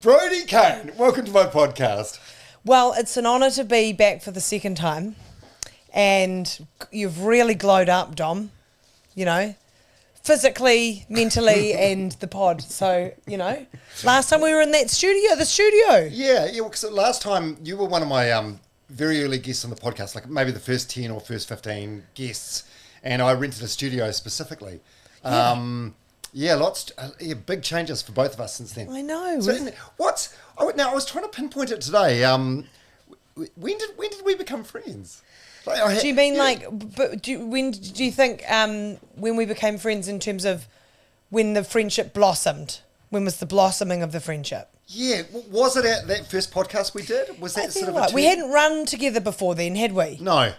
Brodie, Kane, welcome to my podcast. Well, it's an honour to be back for the second time, and you've really glowed up, Dom, you know, physically, mentally, and the pod. So, you know, last time we were in the studio. Yeah, because last time you were one of my very early guests on the podcast, like maybe the first 10 or first 15 guests, and I rented a studio specifically. Big changes for both of us since then. I know. So, now I was trying to pinpoint it today. When did we become friends? Do you mean when do you think when we became friends in terms of when the friendship blossomed? When was the blossoming of the friendship? Yeah, was it at that first podcast we did? Was that sort of we hadn't run together before then, had we? No.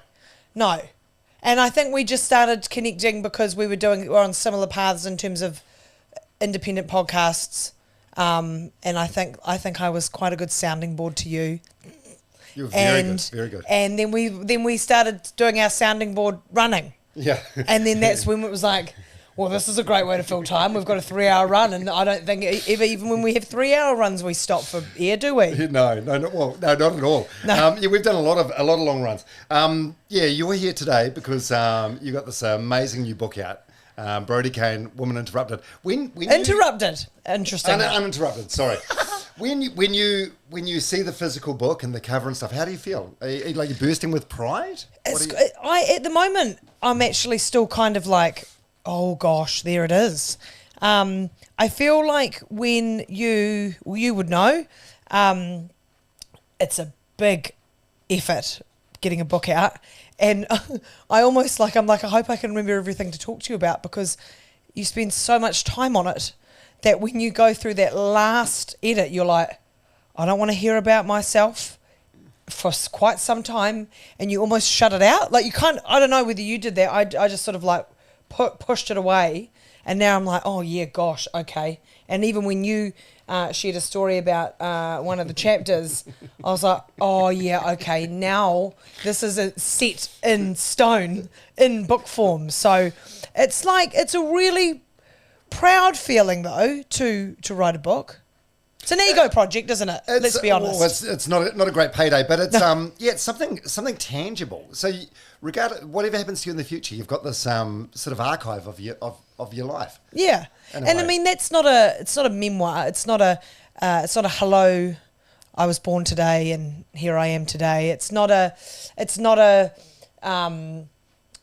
And I think we just started connecting because we were on similar paths in terms of independent podcasts. And I think I was quite a good sounding board to you. You're very good. And then we started doing our sounding board running. Yeah. And then that's when it was like, well, this is a great way to fill time. We've got a 3-hour run, and I don't think even when we have 3-hour runs, we stop for air, do we? No, not at all. No. We've done a lot of long runs. You were here today because you got this amazing new book out, Brodie, Kane, Uninterrupted. Interrupted. Interesting. Uninterrupted. Sorry. When you see the physical book and the cover and stuff, how do you feel? Are you bursting with pride? At the moment, I'm actually still kind of like, oh gosh, there it is. I feel like when you would know, it's a big effort getting a book out, and I almost I hope I can remember everything to talk to you about, because you spend so much time on it that when you go through that last edit, you're like, I don't want to hear about myself for quite some time, and you almost shut it out. Like you can't. I don't know whether you did that. I just sort of like pushed it away, and now I'm like, oh yeah, gosh, okay. And even when you shared a story about one of the chapters, I was like, oh yeah, okay, now this is set in stone in book form. So it's a really proud feeling though to write a book. It's an ego project, isn't it? Let's be honest. Well, it's not a great payday, but it's it's something tangible. So whatever happens to you in the future, you've got this sort of archive of your life. Yeah, and I mean it's not a memoir. It's not a hello, I was born today and here I am today. It's not a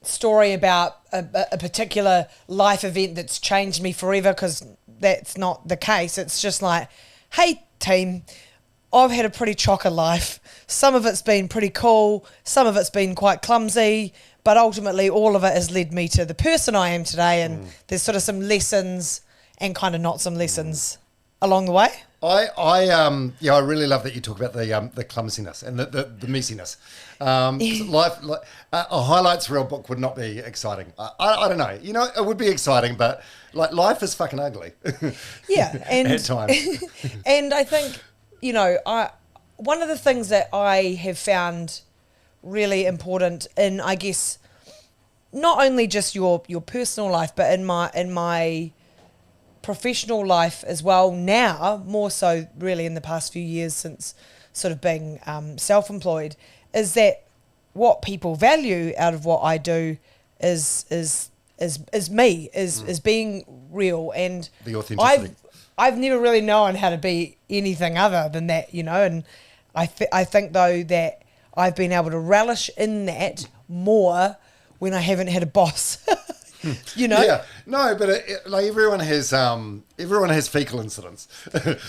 story about a particular life event that's changed me forever, because that's not the case. It's just like, hey team, I've had a pretty chocker life. Some of it's been pretty cool, some of it's been quite clumsy, but ultimately all of it has led me to the person I am today, and there's sort of some lessons and kind of not some lessons along the way. I really love that you talk about the clumsiness and the messiness. Life, a highlights reel book would not be exciting. I don't know. You know, it would be exciting, but like life is fucking ugly. Yeah, and at times. And I think, you know, one of the things that I have found really important in, I guess, not only just your personal life, but in my professional life as well now, more so really in the past few years since sort of being self-employed, is that what people value out of what I do is me, is being real, and the authenticity. I've never really known how to be anything other than that, you know, and I think though that I've been able to relish in that more when I haven't had a boss. You know? Yeah, no, but everyone has fecal incidents.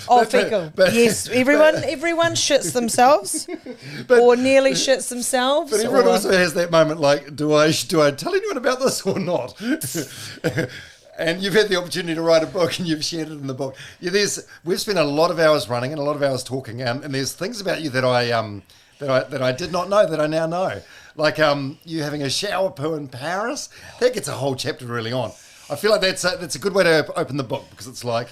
Oh, fecal. But yes, everyone shits themselves, or nearly shits themselves. But everyone also has that moment, like, do I tell anyone about this or not? And you've had the opportunity to write a book, and you've shared it in the book. Yeah, we've spent a lot of hours running and a lot of hours talking, and there's things about you that I did not know that I now know. Like you having a shower poo in Paris, that gets a whole chapter really on. I feel like that's a good way to open the book, because it's like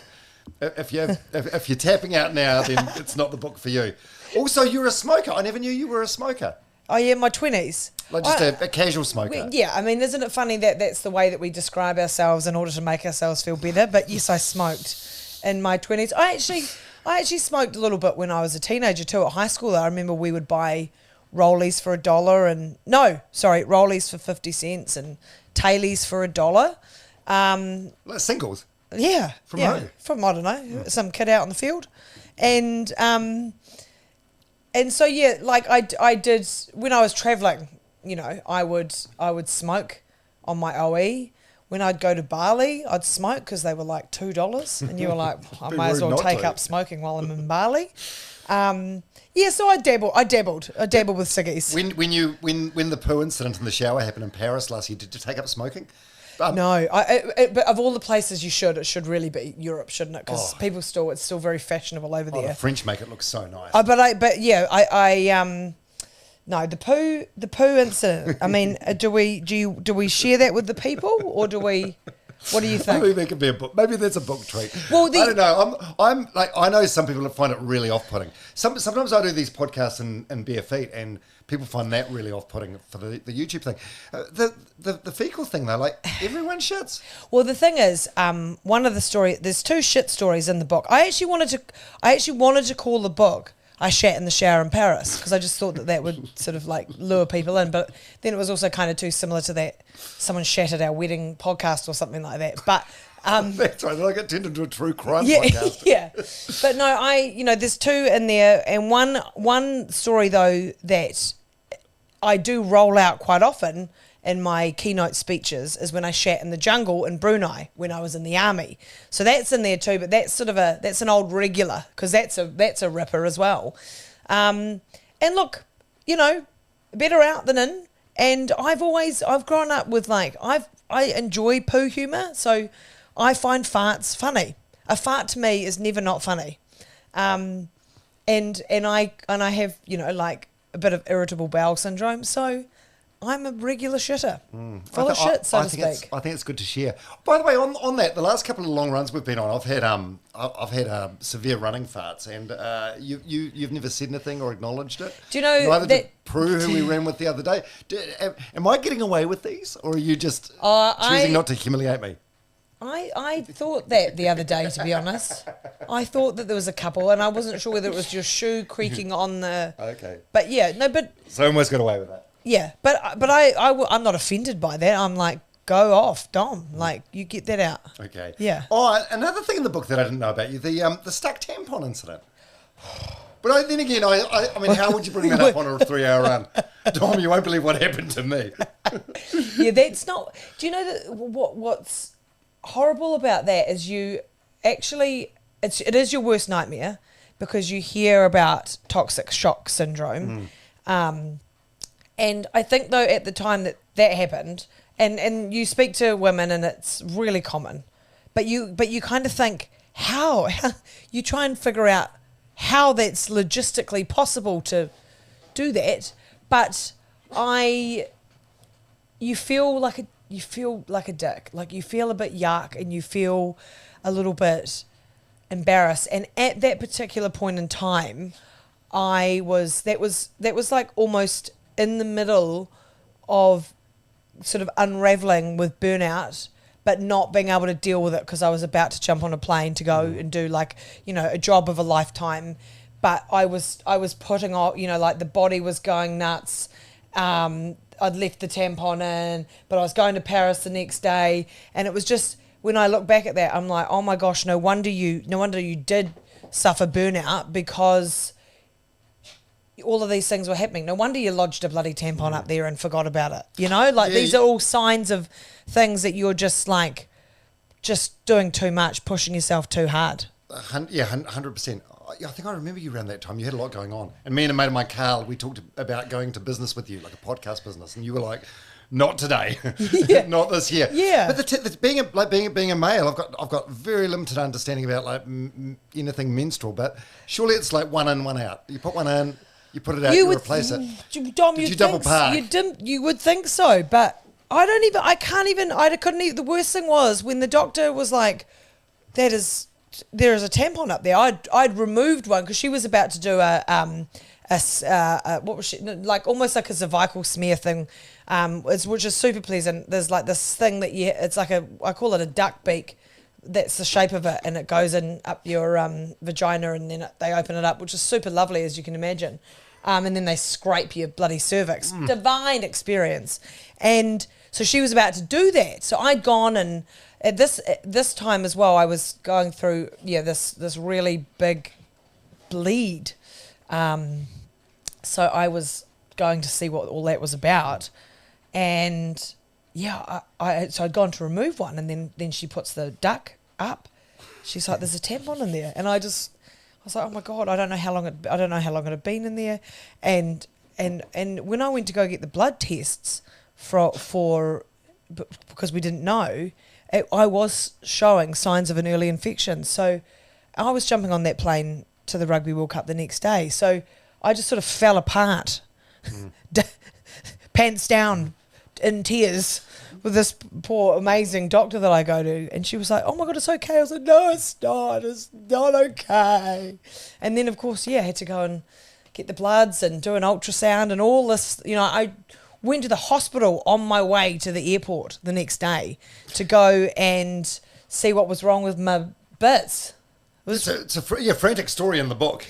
if you're tapping out now, then it's not the book for you. Also, you're a smoker. I never knew you were a smoker. Oh yeah, my 20s. Like just a casual smoker. Yeah, I mean, isn't it funny that that's the way that we describe ourselves in order to make ourselves feel better? But yes, I smoked in my 20s. I actually smoked a little bit when I was a teenager too. At high school, I remember we would buy rollies for $1 and rollies for 50 cents and tailies for $1. Like singles. Yeah. From who? From, I don't know, some kid out in the field. And so, yeah, like I did, when I was travelling, you know, I would smoke on my OE. When I'd go to Bali, I'd smoke because they were like $2. And you were like, I might as well take up smoking while I'm in Bali. Yeah, so I dabbled with ciggies. When the poo incident in the shower happened in Paris last year, did you take up smoking? No, but of all the places it should really be Europe, shouldn't it? Because it's still very fashionable over there. The French make it look so nice. No, the poo incident. I mean, do we share that with the people, or do we? What do you think? Maybe there could be a book. Maybe that's a book treat. Well, I don't know. I'm like, I know some people find it really off-putting. Sometimes I do these podcasts in bare feet, and people find that really off-putting for the YouTube thing. The fecal thing though, like everyone shits. Well, the thing is, one of the there's 2 shit stories in the book. I actually wanted to call the book "I Shat in the Shower in Paris" because I just thought that would sort of like lure people in. But then it was also kind of too similar to that someone shat at our wedding podcast or something like that. But that's right. I get turned into a true crime podcast. Yeah. But no, there's 2 in there, and one story though that I do roll out quite often in my keynote speeches is when I shat in the jungle in Brunei when I was in the army. So that's in there too, but that's that's an old regular because that's a ripper as well. And look, better out than in. And I've grown up with I enjoy poo humour, so I find farts funny. A fart to me is never not funny. And I have a bit of irritable bowel syndrome, so I'm a regular shitter, full of shit, so to speak. I think it's good to share. By the way, on that, the last couple of long runs we've been on, I've had severe running farts, and you've never said anything or acknowledged it. Do you know neither that did Prue, who we ran with the other day? Am I getting away with these, or are you just choosing not to humiliate me? I thought that the other day, to be honest. I thought that there was a couple, and I wasn't sure whether it was your shoe creaking on the. Okay. But yeah, no, but. So I almost got away with that. Yeah, but I'm not offended by that. I'm like, go off, Dom. Like, you get that out. Okay. Yeah. Oh, another thing in the book that I didn't know about you, the stuck tampon incident. But then again, I mean, how would you bring that up on a 3-hour run? Dom, you won't believe what happened to me. Yeah, that's not. Do you know that what's horrible about that is you actually it is your worst nightmare because you hear about toxic shock syndrome. And I think though at the time that happened, and you speak to women and it's really common, but you kind of think how you try and figure out how that's logistically possible to do that, but you feel like a dick, like you feel a bit yuck and you feel a little bit embarrassed. And at that particular point in time, that was like almost in the middle of sort of unraveling with burnout, but not being able to deal with it because I was about to jump on a plane to go and do a job of a lifetime. But I was putting off, the body was going nuts. I'd left the tampon in, but I was going to Paris the next day. And it was just, when I look back at that, I'm like, oh my gosh, no wonder you did suffer burnout because all of these things were happening. No wonder you lodged a bloody tampon up there and forgot about it. These are all signs of things that you're just doing too much, pushing yourself too hard. 100%. I think I remember you around that time. You had a lot going on. And me and a mate of mine, Carl, we talked about going to business with you, like a podcast business. And you were like, not today, not this year. Yeah. But being a male, I've got very limited understanding about anything menstrual. But surely it's like one in, one out. You put one in, you put it out, you replace it. Dom, Did you double park? You would think so, but I couldn't even. The worst thing was when the doctor was like, there is a tampon up there. I'd removed one because she was about to do what was she, like almost like a cervical smear thing, which is super pleasant. There's like this thing that it's like I call it a duck beak, that's the shape of it, and it goes in up your vagina, and then they open it up, which is super lovely, as you can imagine. And then they scrape your bloody cervix. Divine experience. And so she was about to do that. So I'd gone, and at this time as well, I was going through this really big bleed. So I was going to see what all that was about, and so I'd gone to remove one, and then she puts the duck up. She's like, "There's a tampon in there," and I was like, "Oh my God, I don't know how long it had been in there," and when I went to go get the blood tests because we didn't know, I was showing signs of an early infection. So I was jumping on that plane to the Rugby World Cup the next day. So I just sort of fell apart, pants down, in tears, with this poor amazing doctor that I go to, and she was like, "Oh my God, it's okay." I was like, "No, it's not okay." And then of course, I had to go and get the bloods and do an ultrasound and all this. I went to the hospital on my way to the airport the next day to go and see what was wrong with my bits. It's a frantic story in the book.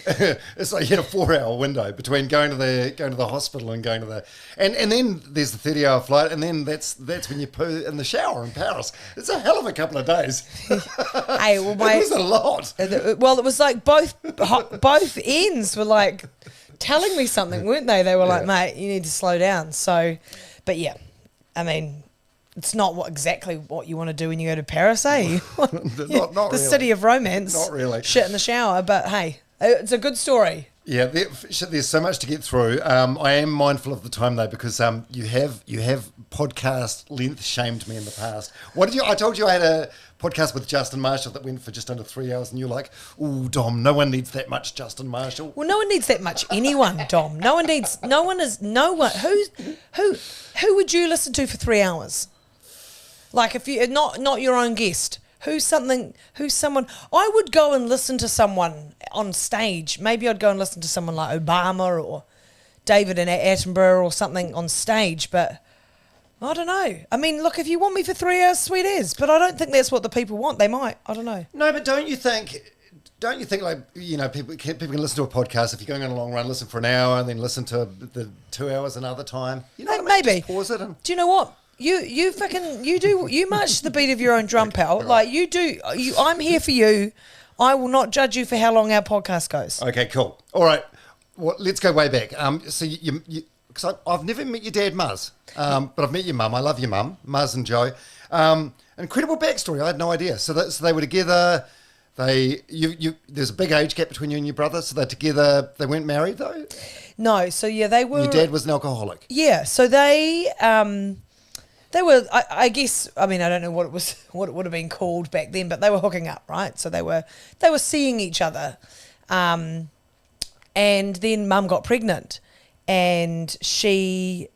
It's like you had a 4-hour window between going to the hospital and going to the and then there's the 30-hour flight, and then that's when you poo in the shower in Paris. It's a hell of a couple of days. Hey, well, it was a lot. Well, it was like both ends were like telling me something, weren't they? They were like, "Mate, you need to slow down." So, but yeah, I mean, it's not exactly what you want to do when you go to Paris, eh? not the really. city of romance. Not really. Shit in the shower, but hey, it's a good story. Yeah, there's so much to get through. I am mindful of the time though, because you have podcast length shamed me in the past. I told you I had a podcast with Justin Marshall that went for just under 3 hours, and you're like, "Ooh, Dom, no one needs that much Justin Marshall." Well, no one needs that much anyone, Dom. No one. Who would you listen to for 3 hours? Like, if you not your own guest, who's someone I would go and listen to someone on stage. Maybe I'd go and listen to someone like Obama or David Attenborough or something on stage, but I don't know. I mean, look, if you want me for 3 hours, sweet as, but I don't think that's what the people want. They might. I don't know. No, but don't you think like, people can listen to a podcast if you're going on a long run, listen for an hour and then listen to the 2 hours another time. Maybe. Just pause it and... Do you know what? You march to the beat of your own drum, pal. Like you do. I'm here for you. I will not judge you for how long our podcast goes. Okay, cool. All right. Well, let's go way back. So because I've never met your dad, Muzz, but I've met your mum. I love your mum, Muzz and Joe. Incredible backstory. I had no idea. So they were together. There's a big age gap between you and your brother. So they're together. They weren't married though. No. So they were. Your dad was an alcoholic. Yeah. So they were. I guess. I mean, I don't know what it would have been called back then, but they were hooking up, right? So they were seeing each other, and then Mum got pregnant, and she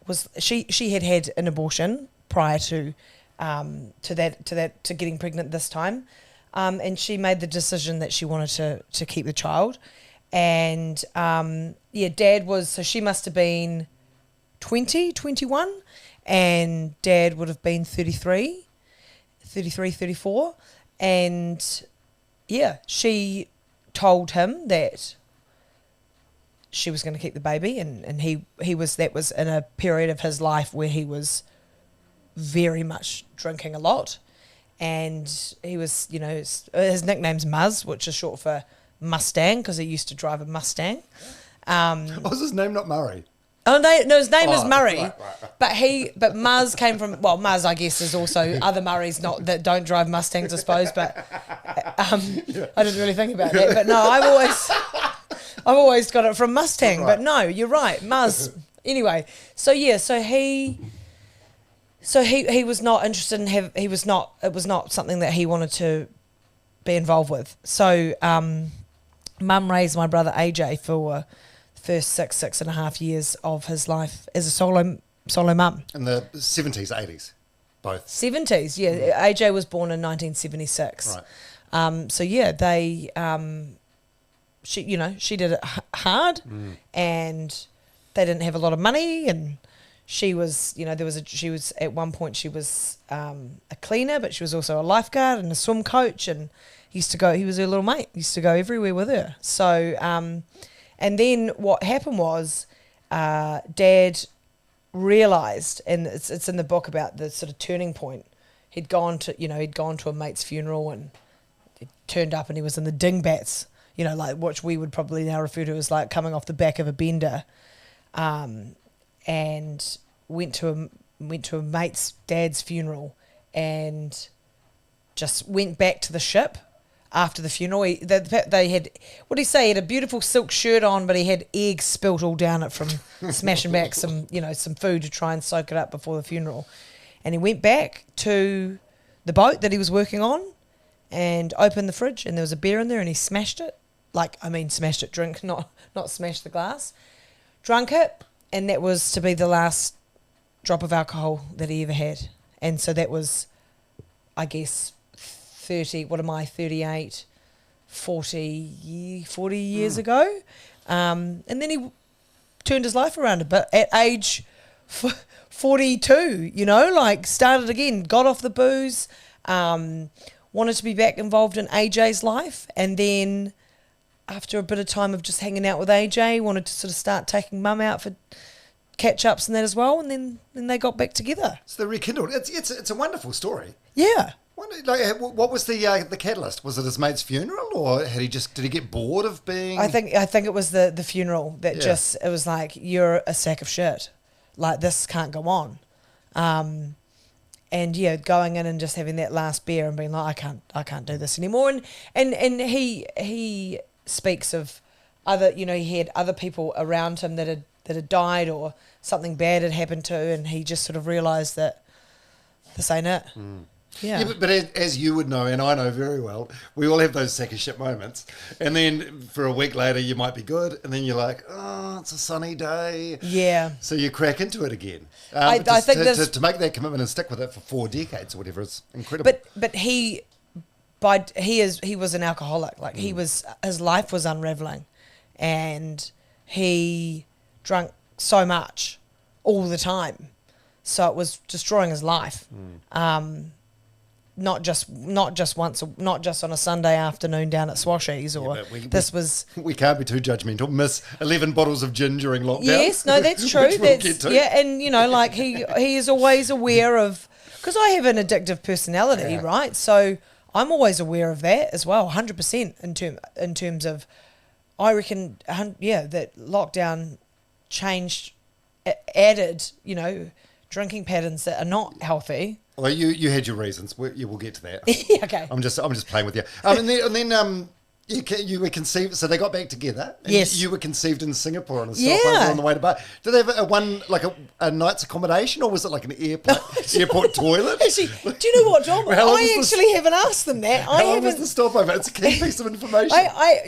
had an abortion prior to getting pregnant this time, and she made the decision that she wanted to keep the child, and Dad was, so she must have been 21, and Dad would have been 33, 34, and she told him that she was going to keep the baby, and that was in a period of his life where he was very much drinking a lot, and he was, his nickname's Muzz, which is short for Mustang, because he used to drive a Mustang. Was his name not Murray? Oh no, his name is Murray, right. but Muzz came from, Muzz I guess is also other Murrays that don't drive Mustangs, I suppose, but I didn't really think about that, but no, I've always got it from Mustang, but no, you're right, Muzz. Anyway, so he was not interested in it was not something that he wanted to be involved with. So Mum raised my brother AJ for the first 6.5 years of his life as a solo mum. In the 70s, 80s, both. 70s, yeah. AJ was born in 1976. Right. So yeah, they she did it hard, and they didn't have a lot of money, and she was, she was at one point she was a cleaner, but she was also a lifeguard and a swim coach, and he was her little mate. He used to go everywhere with her. So, and then what happened was, Dad realised, and it's in the book about the sort of turning point. He'd gone to a mate's funeral and he turned up and he was in the dingbats, like which we would probably now refer to as like coming off the back of a bender. And went to a mate's dad's funeral and just went back to the ship after the funeral. They had, what did he say? He had a beautiful silk shirt on, but he had eggs spilt all down it from smashing back some food to try and soak it up before the funeral. And he went back to the boat that he was working on and opened the fridge, and there was a beer in there, and he smashed it. Smashed it, drink, not smashed the glass. Drunk it. And that was to be the last drop of alcohol that he ever had. And so that was, I guess, 38, 40 years ago. And then he turned his life around a bit at age 42, started again, got off the booze, wanted to be back involved in AJ's life. And then after a bit of time of just hanging out with AJ, wanted to sort of start taking mum out for catch-ups and that as well, and then they got back together. So they rekindled. It's a wonderful story. Yeah. What was the catalyst? Was it his mate's funeral, or did he get bored of being? I think it was the funeral that it was like, you're a sack of shit. Like, this can't go on. And going in and just having that last beer and being like, I can't do this anymore. And he speaks of other, he had other people around him that had died or something bad had happened to, and he just sort of realised that this ain't it. Yeah, but as you would know, and I know very well, we all have those sack of shit moments. And then for a week later, you might be good, and then you're like, oh, it's a sunny day. Yeah. So you crack into it again. I think to make that commitment and stick with it for 4 decades or whatever is incredible. But he was an alcoholic. Like his life was unraveling, and he drank so much all the time, so it was destroying his life. Not just once, not just on a Sunday afternoon down at Swashies, we can't be too judgmental. Miss 11 bottles of gin during lockdown. Yes, no, that's true. And he is always aware of, because I have an addictive personality, right? So I'm always aware of that as well, 100% in terms of, I reckon, that lockdown changed, added, drinking patterns that are not healthy. Well, you had your reasons. We'll get to that. Okay. I'm just playing with you. And then you were conceived. So they got back together. And yes. You were conceived in Singapore on a stopover on the way to Bali. Did they have a night's accommodation, or was it like an airport toilet? Actually, do you know what, Dom? I actually haven't asked them that. How long was the stopover? It's a key piece of information.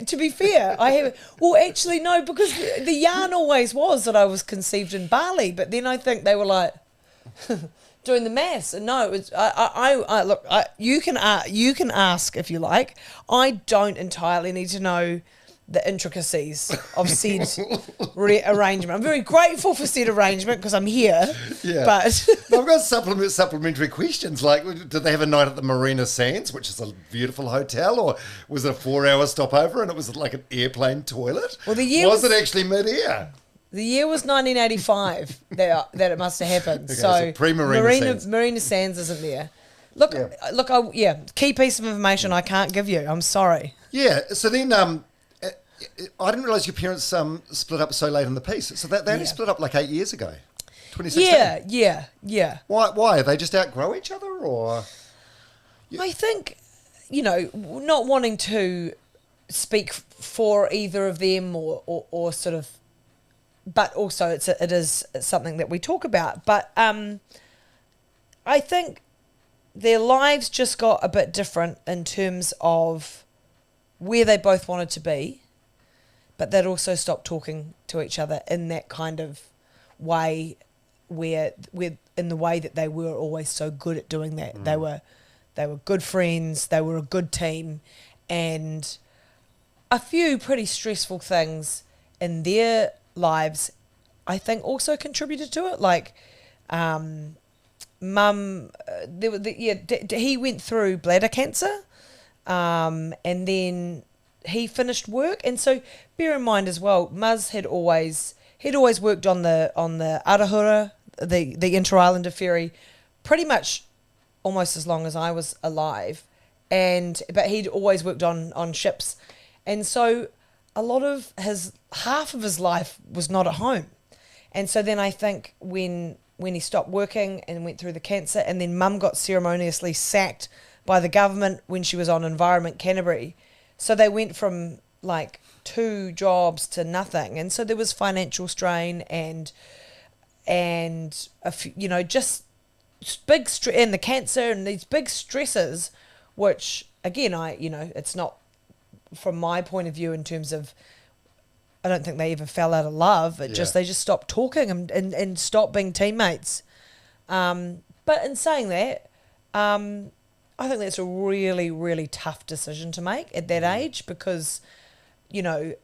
To be fair, I haven't. Well, actually, no, because the yarn always was that I was conceived in Bali, but then I think they were like. Doing the maths, and no, it's look. You can ask if you like. I don't entirely need to know the intricacies of said arrangement. I'm very grateful for said arrangement because I'm here. Yeah, but I've got supplementary questions. Like, did they have a night at the Marina Sands, which is a beautiful hotel, or was it a 4-hour stopover and it was like an airplane toilet? Well, was it actually mid-air? The year was 1985 that it must have happened. Okay, so pre-Marina Sands. Marina Sands isn't there. Look, key piece of information I can't give you. I'm sorry. Yeah, so then I didn't realise your parents split up so late in the piece. So they only split up like 8 years ago, 2016. Yeah. Why? They just outgrow each other, or? I think, not wanting to speak for either of them or sort of. But also it is something that we talk about. But I think their lives just got a bit different in terms of where they both wanted to be, but they'd also stopped talking to each other in that kind of way where in the way that they were always so good at doing that. They were good friends, they were a good team, and a few pretty stressful things in their lives I think also contributed to it. Like, Mum, he went through bladder cancer, and then he finished work, and so bear in mind as well, Muzz he'd always worked on the Arahura, the Inter-Islander ferry, pretty much almost as long as I was alive, but he'd always worked on ships, and so half of his life was not at home. And so then I think when he stopped working and went through the cancer, and then Mum got ceremoniously sacked by the government when she was on Environment Canterbury, so they went from like 2 jobs to nothing, and so there was financial strain and just big and the cancer and these big stresses, which again it's not from my point of view in terms of, I don't think they ever fell out of love. They just stopped talking and stopped being teammates. But in saying that, I think that's a really, really tough decision to make at that age, because, when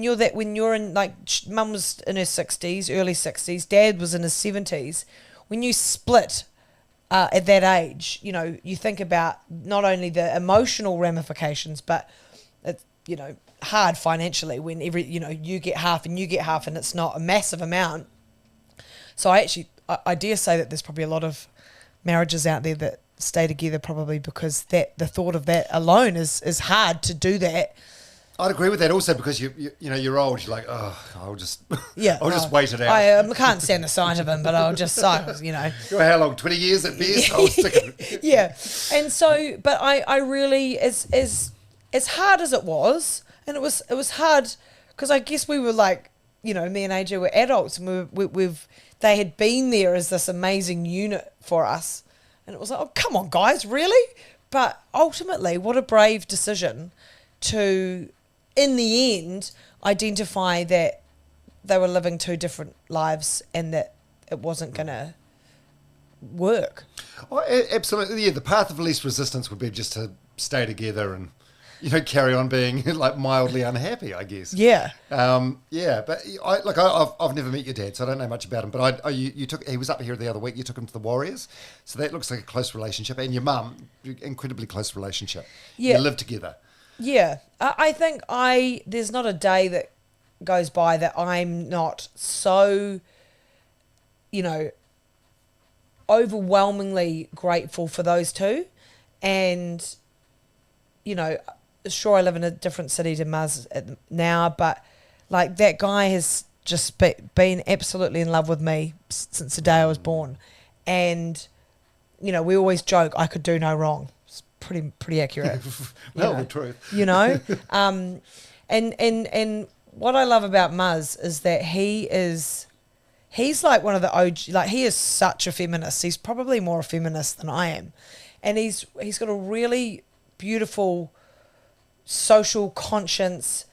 you're in, like, Mum was in her 60s, early 60s, Dad was in his 70s. When you split at that age, you think about not only the emotional ramifications, but it's, hard financially when you get half and you get half, and it's not a massive amount. So I dare say that there's probably a lot of marriages out there that stay together probably because the thought of that alone is hard to do that. I'd agree with that also, because you're old. You're like, oh, I'll just just wait it out. I can't stand the sight of him, but I'll just How long? 20 years at best? I'll stick it. Yeah, and so, but I really, as hard as it was, and it was hard because I guess we were like, me and AJ were adults, and they had been there as this amazing unit for us, and it was like, oh, come on, guys, really? But ultimately, what a brave decision to, in the end, identify that they were living 2 different lives and that it wasn't going to work. Oh, absolutely. Yeah, the path of least resistance would be just to stay together and, carry on being like mildly unhappy, I guess. Yeah. But I've never met your dad, so I don't know much about him. But he was up here the other week. You took him to the Warriors, so that looks like a close relationship. And your mum, incredibly close relationship. Yeah. You live together. Yeah, I think there's not a day that goes by that I'm not so, overwhelmingly grateful for those two. And, sure, I live in a different city to Muzz now, but like that guy has just been absolutely in love with me since the day I was born. And, we always joke I could do no wrong. Pretty accurate. The truth. And what I love about Muzz is that he's like one of the OG, like he is such a feminist. He's probably more a feminist than I am. And he's got a really beautiful social conscience,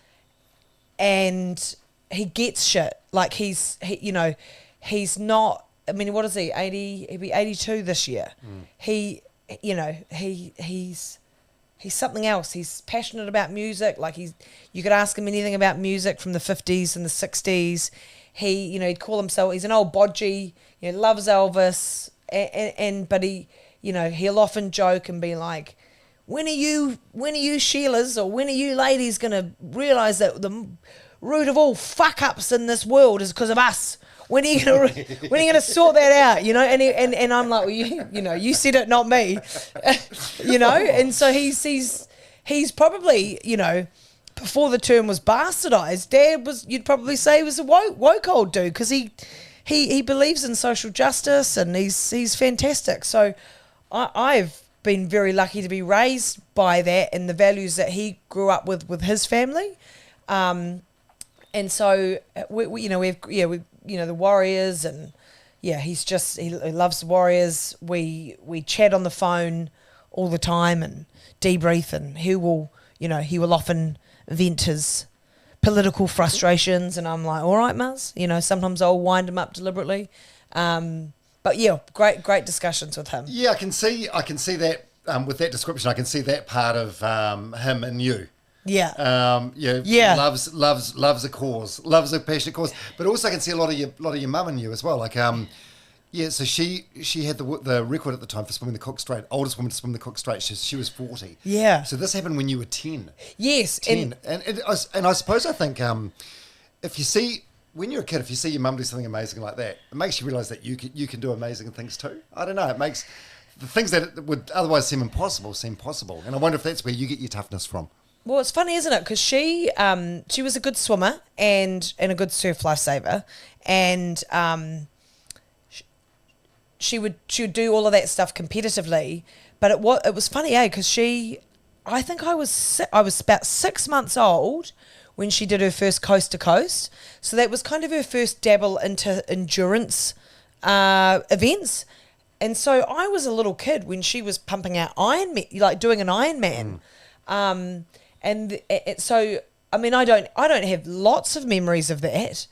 and he gets shit. Like he's not, I mean, what is he? 80, he'll be 82 this year. He's something else. He's passionate about music. Like you could ask him anything about music from the 50s and the 60s. He'd call himself, he's an old bodgy, loves Elvis, but he'll often joke and be like, when are you Sheilas, or when are you ladies gonna realise that the root of all fuck ups in this world is because of us? When are you gonna sort that out? And I'm like, well, you said it, not me. And so he's probably, before the term was bastardized, Dad was, you'd probably say, he was a woke old dude, because he believes in social justice, and he's fantastic. So I've been very lucky to be raised by that and the values that he grew up with his family. And so we have the Warriors, and he loves the Warriors. We chat on the phone all the time and debrief, and he will often vent his political frustrations, and I'm like, all right, Muzz, sometimes I'll wind him up deliberately. But yeah, great discussions with him. Yeah, I can see that with that description. I can see that part of him and you. Loves a cause, loves a passionate cause. But also I can see a lot of your mum in you as well. Like, so she had the record at the time for swimming the Cook Strait, oldest woman to swim the Cook Strait. She was 40. Yeah. So this happened when you were 10. Yes. 10. And I suppose I think if you see, when you're a kid, if you see your mum do something amazing like that, it makes you realise that you can do amazing things too. I don't know. It makes the things that would otherwise seem impossible seem possible. And I wonder if that's where you get your toughness from. Well, it's funny, isn't it? Because she was a good swimmer and a good surf lifesaver, and she would do all of that stuff competitively. But it was funny, because I think I was about 6 months old when she did her first coast to coast. So that was kind of her first dabble into endurance events. And so I was a little kid when she was pumping out Ironman, like doing an Ironman. So I mean, I don't have lots of memories of that,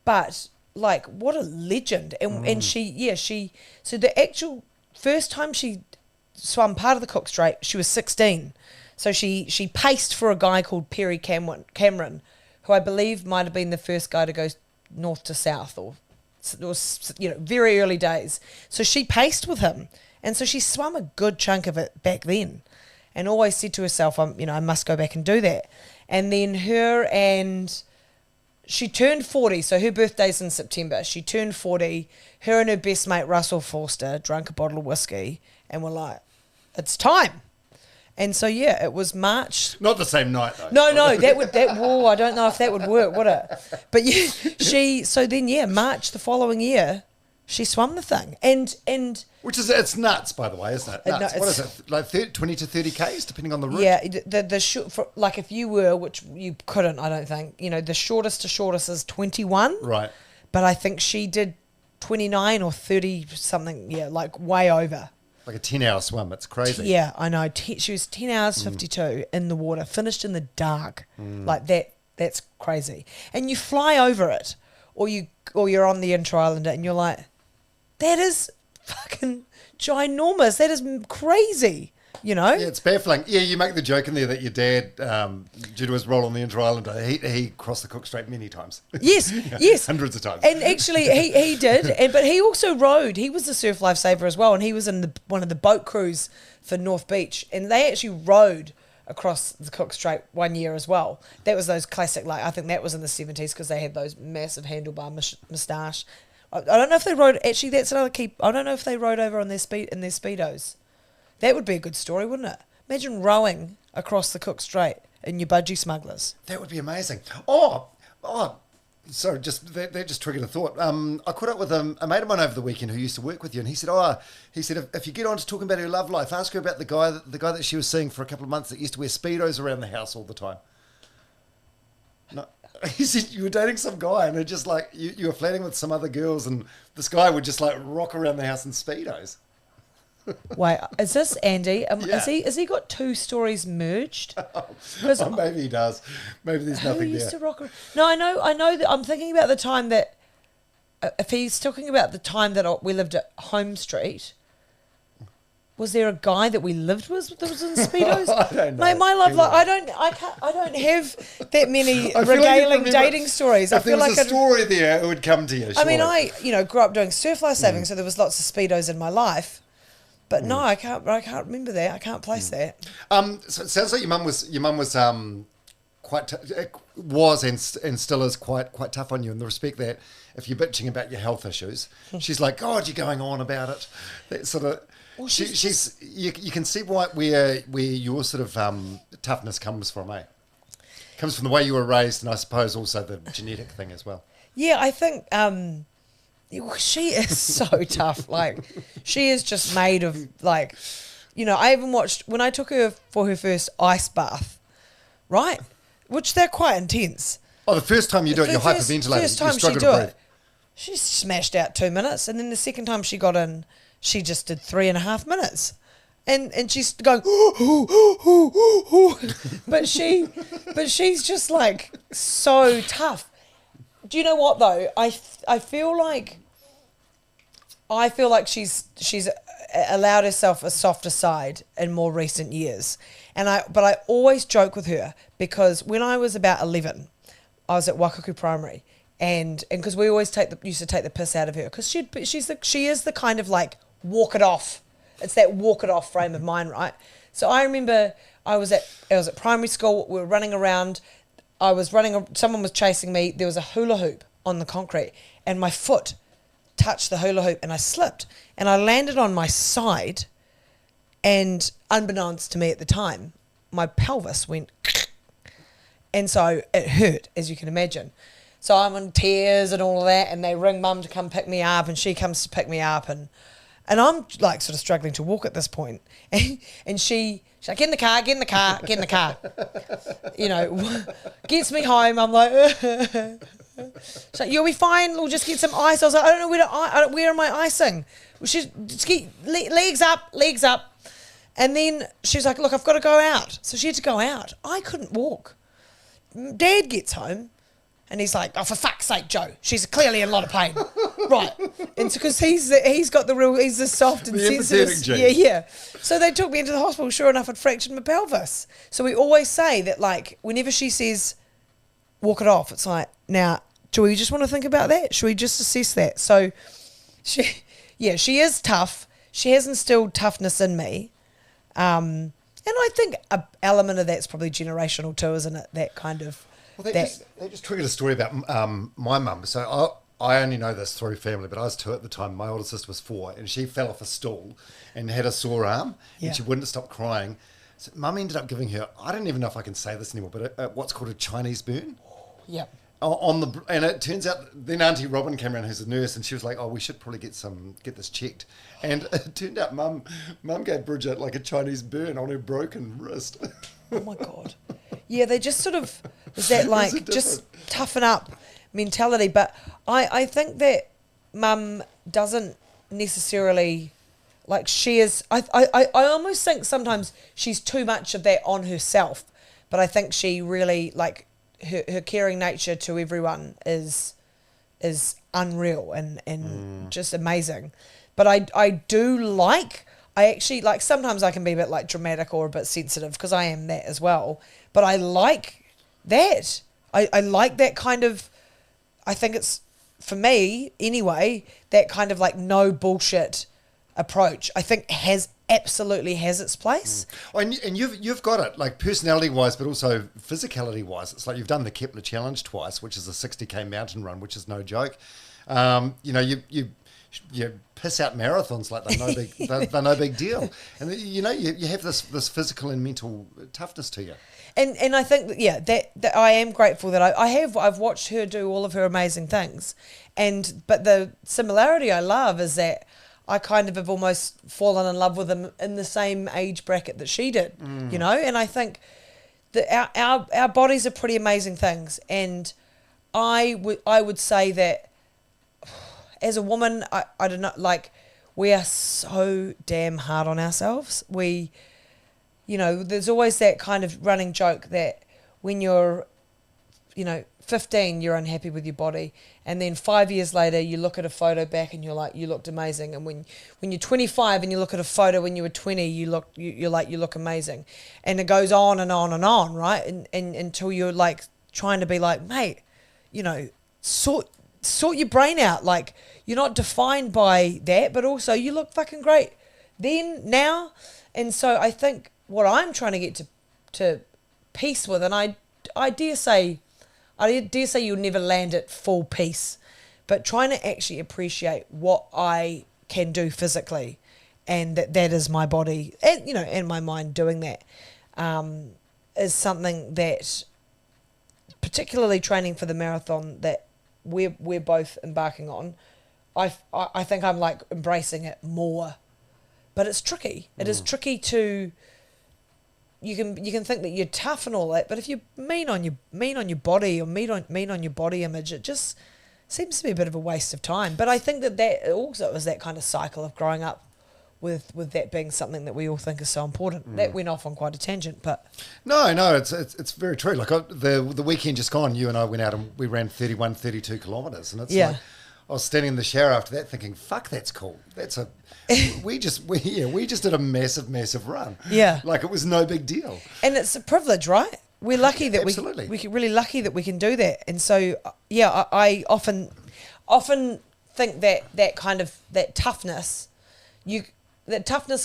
but like what a legend. And so the actual first time she swam part of the Cook Strait, she was 16. So she paced for a guy called Perry Cameron, who I believe might have been the first guy to go north to south, or very early days. So she paced with him, and so she swam a good chunk of it back then, and always said to herself, I must go back and do that. And then she turned 40, so her birthday's in September. She turned 40. Her and her best mate Russell Forster drank a bottle of whiskey and were like, "It's time." And so it was March. Not the same night though. No, I don't know if that would work, would it? But March the following year, she swam the thing, and which is, it's nuts, by the way, isn't it? Nuts. What is it? Like 20 to 30 Ks, depending on the route. Yeah, like if you were, which you couldn't, I don't think. The shortest to shortest is 21. Right. But I think she did 29 or 30 something. Yeah, like way over. Like a 10-hour swim. It's crazy. Yeah, I know. She was 10 hours 52 in the water, finished in the dark. Like that. That's crazy. And you fly over it, or you're on the inter-islander, and you're like, that is fucking ginormous. That is crazy. Yeah, it's baffling. Yeah, you make the joke in there that your dad, due to his role on the Inter-Islander, he crossed the Cook Strait many times. Yes, yes. Hundreds of times. And actually, he did. But he also rowed. He was the surf lifesaver as well, and he was in one of the boat crews for North Beach. And they actually rowed across the Cook Strait one year as well. That was those classic, like, I think that was in the 70s because they had those massive handlebar moustache. I don't know if they rode, actually that's another key, I don't know if they rode over on their Speedos. That would be a good story, wouldn't it? Imagine rowing across the Cook Strait in your budgie smugglers. That would be amazing. Sorry, that just triggered a thought. I caught up with a mate of mine over the weekend who used to work with you, and he said, if you get on to talking about her love life, ask her about the guy that she was seeing for a couple of months that used to wear Speedos around the house all the time. No. He said you were dating some guy, and it just like you were flirting with some other girls, and this guy would just like rock around the house in Speedos. Wait, is this Andy? Yeah. Has he got two stories merged? Maybe he does. Maybe there's nothing who used there. to rock around? No, I know that I'm thinking about the time that if he's talking about the time that we lived at Home Street. Was there a guy that we lived with that was in Speedos? I don't know. Mate, my love life. I don't have that many regaling dating stories. If there was a story there, it would come to you. I mean, I grew up doing surf life saving, so there was lots of Speedos in my life. But no, I can't remember that. I can't place that. So it sounds like your mum was quite was and still is quite tough on you in the respect that if you're bitching about your health issues, she's like, God, you're going on about it. That sort of. Well, you can see where your sort of toughness comes from, eh? Comes from the way you were raised, and I suppose also the genetic thing as well. Yeah, I think she is so tough. Like, she is just made of like, I even watched when I took her for her first ice bath, right? Which they're quite intense. Oh, the first time you do it, you're hyperventilating. First time she do it, she smashed out 2 minutes, and then the second time she got in, she just did 3.5 minutes, and she's going, but she's just like so tough. Do you know what though? I feel like she's allowed herself a softer side in more recent years. But I always joke with her because when I was about 11, I was at Wakaku Primary, and because we always used to take the piss out of her because she is the kind of like walk it off. It's that walk it off frame of mind, right? So I remember I was at primary school. We were running around. Someone was chasing me. There was a hula hoop on the concrete, and my foot touched the hula hoop, and I slipped, and I landed on my side. And unbeknownst to me at the time, my pelvis went, and so it hurt, as you can imagine. So I'm in tears and all of that, and they ring mum to come pick me up, and she comes to pick me up, and I'm like sort of struggling to walk at this point, and she's like, get in the car, you know, gets me home. I'm like, so you'll be fine. We'll just get some ice. I was like, I don't know where am I icing? She's legs up. And then she's like, look, I've got to go out. So she had to go out. I couldn't walk. Dad gets home and he's like, oh, for fuck's sake, Joe, she's clearly in a lot of pain. Right. And it's because he's the soft and sensitive. Yeah. So they took me into the hospital. Sure enough, I'd fractured my pelvis. So we always say that, like, whenever she says, walk it off, it's like, now, do we just want to think about that? Should we just assess that? So she is tough. She has instilled toughness in me. And I think an element of that's probably generational too, isn't it? That kind of... Well, that just triggered a story about my mum. So I only know this through family, but I was 2 at the time. My older sister was 4, and she fell off a stool and had a sore arm, and she wouldn't stop crying. So mum ended up giving her, I don't even know if I can say this anymore, but what's called a Chinese burn. Yep. And it turns out then Auntie Robin came around, who's a nurse, and she was like, oh, we should probably get this checked. And it turned out mum gave Bridget like a Chinese burn on her broken wrist. Oh my God. Yeah, they just sort of, is that like just toughen up mentality. But I think that mum doesn't necessarily, like, she is, I almost think sometimes she's too much of that on herself. But I think she really, like, her caring nature to everyone is unreal and just amazing. But I actually like, sometimes I can be a bit like dramatic or a bit sensitive because I am that as well. But I like that. I like that kind of, I think it's, for me anyway, that kind of like no bullshit approach, I think absolutely has its place. Oh, and you've got it, like, personality wise, but also physicality wise. It's like you've done the Kepler Challenge twice, which is a 60k mountain run, which is no joke. You know, you piss out marathons like they're no big deal, and you know you have this physical and mental toughness to you. And I think that I am grateful that I've watched her do all of her amazing things, but the similarity I love is that I kind of have almost fallen in love with them in the same age bracket that she did, you know. And I think that our bodies are pretty amazing things, and I would say that as a woman, I don't know, like, we are so damn hard on ourselves. We, you know, there's always that kind of running joke that when you're, you know, 15, you're unhappy with your body, and then 5 years later you look at a photo back and you're like, you looked amazing. And when you're 25 and you look at a photo when you were 20, you look amazing. And it goes on and on and on, right? And until you're like trying to be like, mate, you know, sort your brain out. Like, you're not defined by that, but also you look fucking great now. And so I think what I'm trying to get to peace with, and I dare say you'll never land at full peace, but trying to actually appreciate what I can do physically, and that is my body, and, you know, and my mind doing that, is something that, particularly training for the marathon that we're both embarking on, I think I'm like embracing it more. But it's tricky. It is tricky to. You can think that you're tough and all that, but if you're mean on your body or mean on your body image, it just seems to be a bit of a waste of time. But I think that also is that kind of cycle of growing up with that being something that we all think is so important. That went off on quite a tangent, but no, it's very true. Like, the weekend just gone, you and I went out and we ran 32 kilometres, and it's like, was standing in the shower after that thinking, fuck, that's cool. We just did a massive run. Yeah. Like it was no big deal. And it's a privilege, right? We're lucky that Absolutely. we're really lucky that we can do that. And so, I often think that kind of, that toughness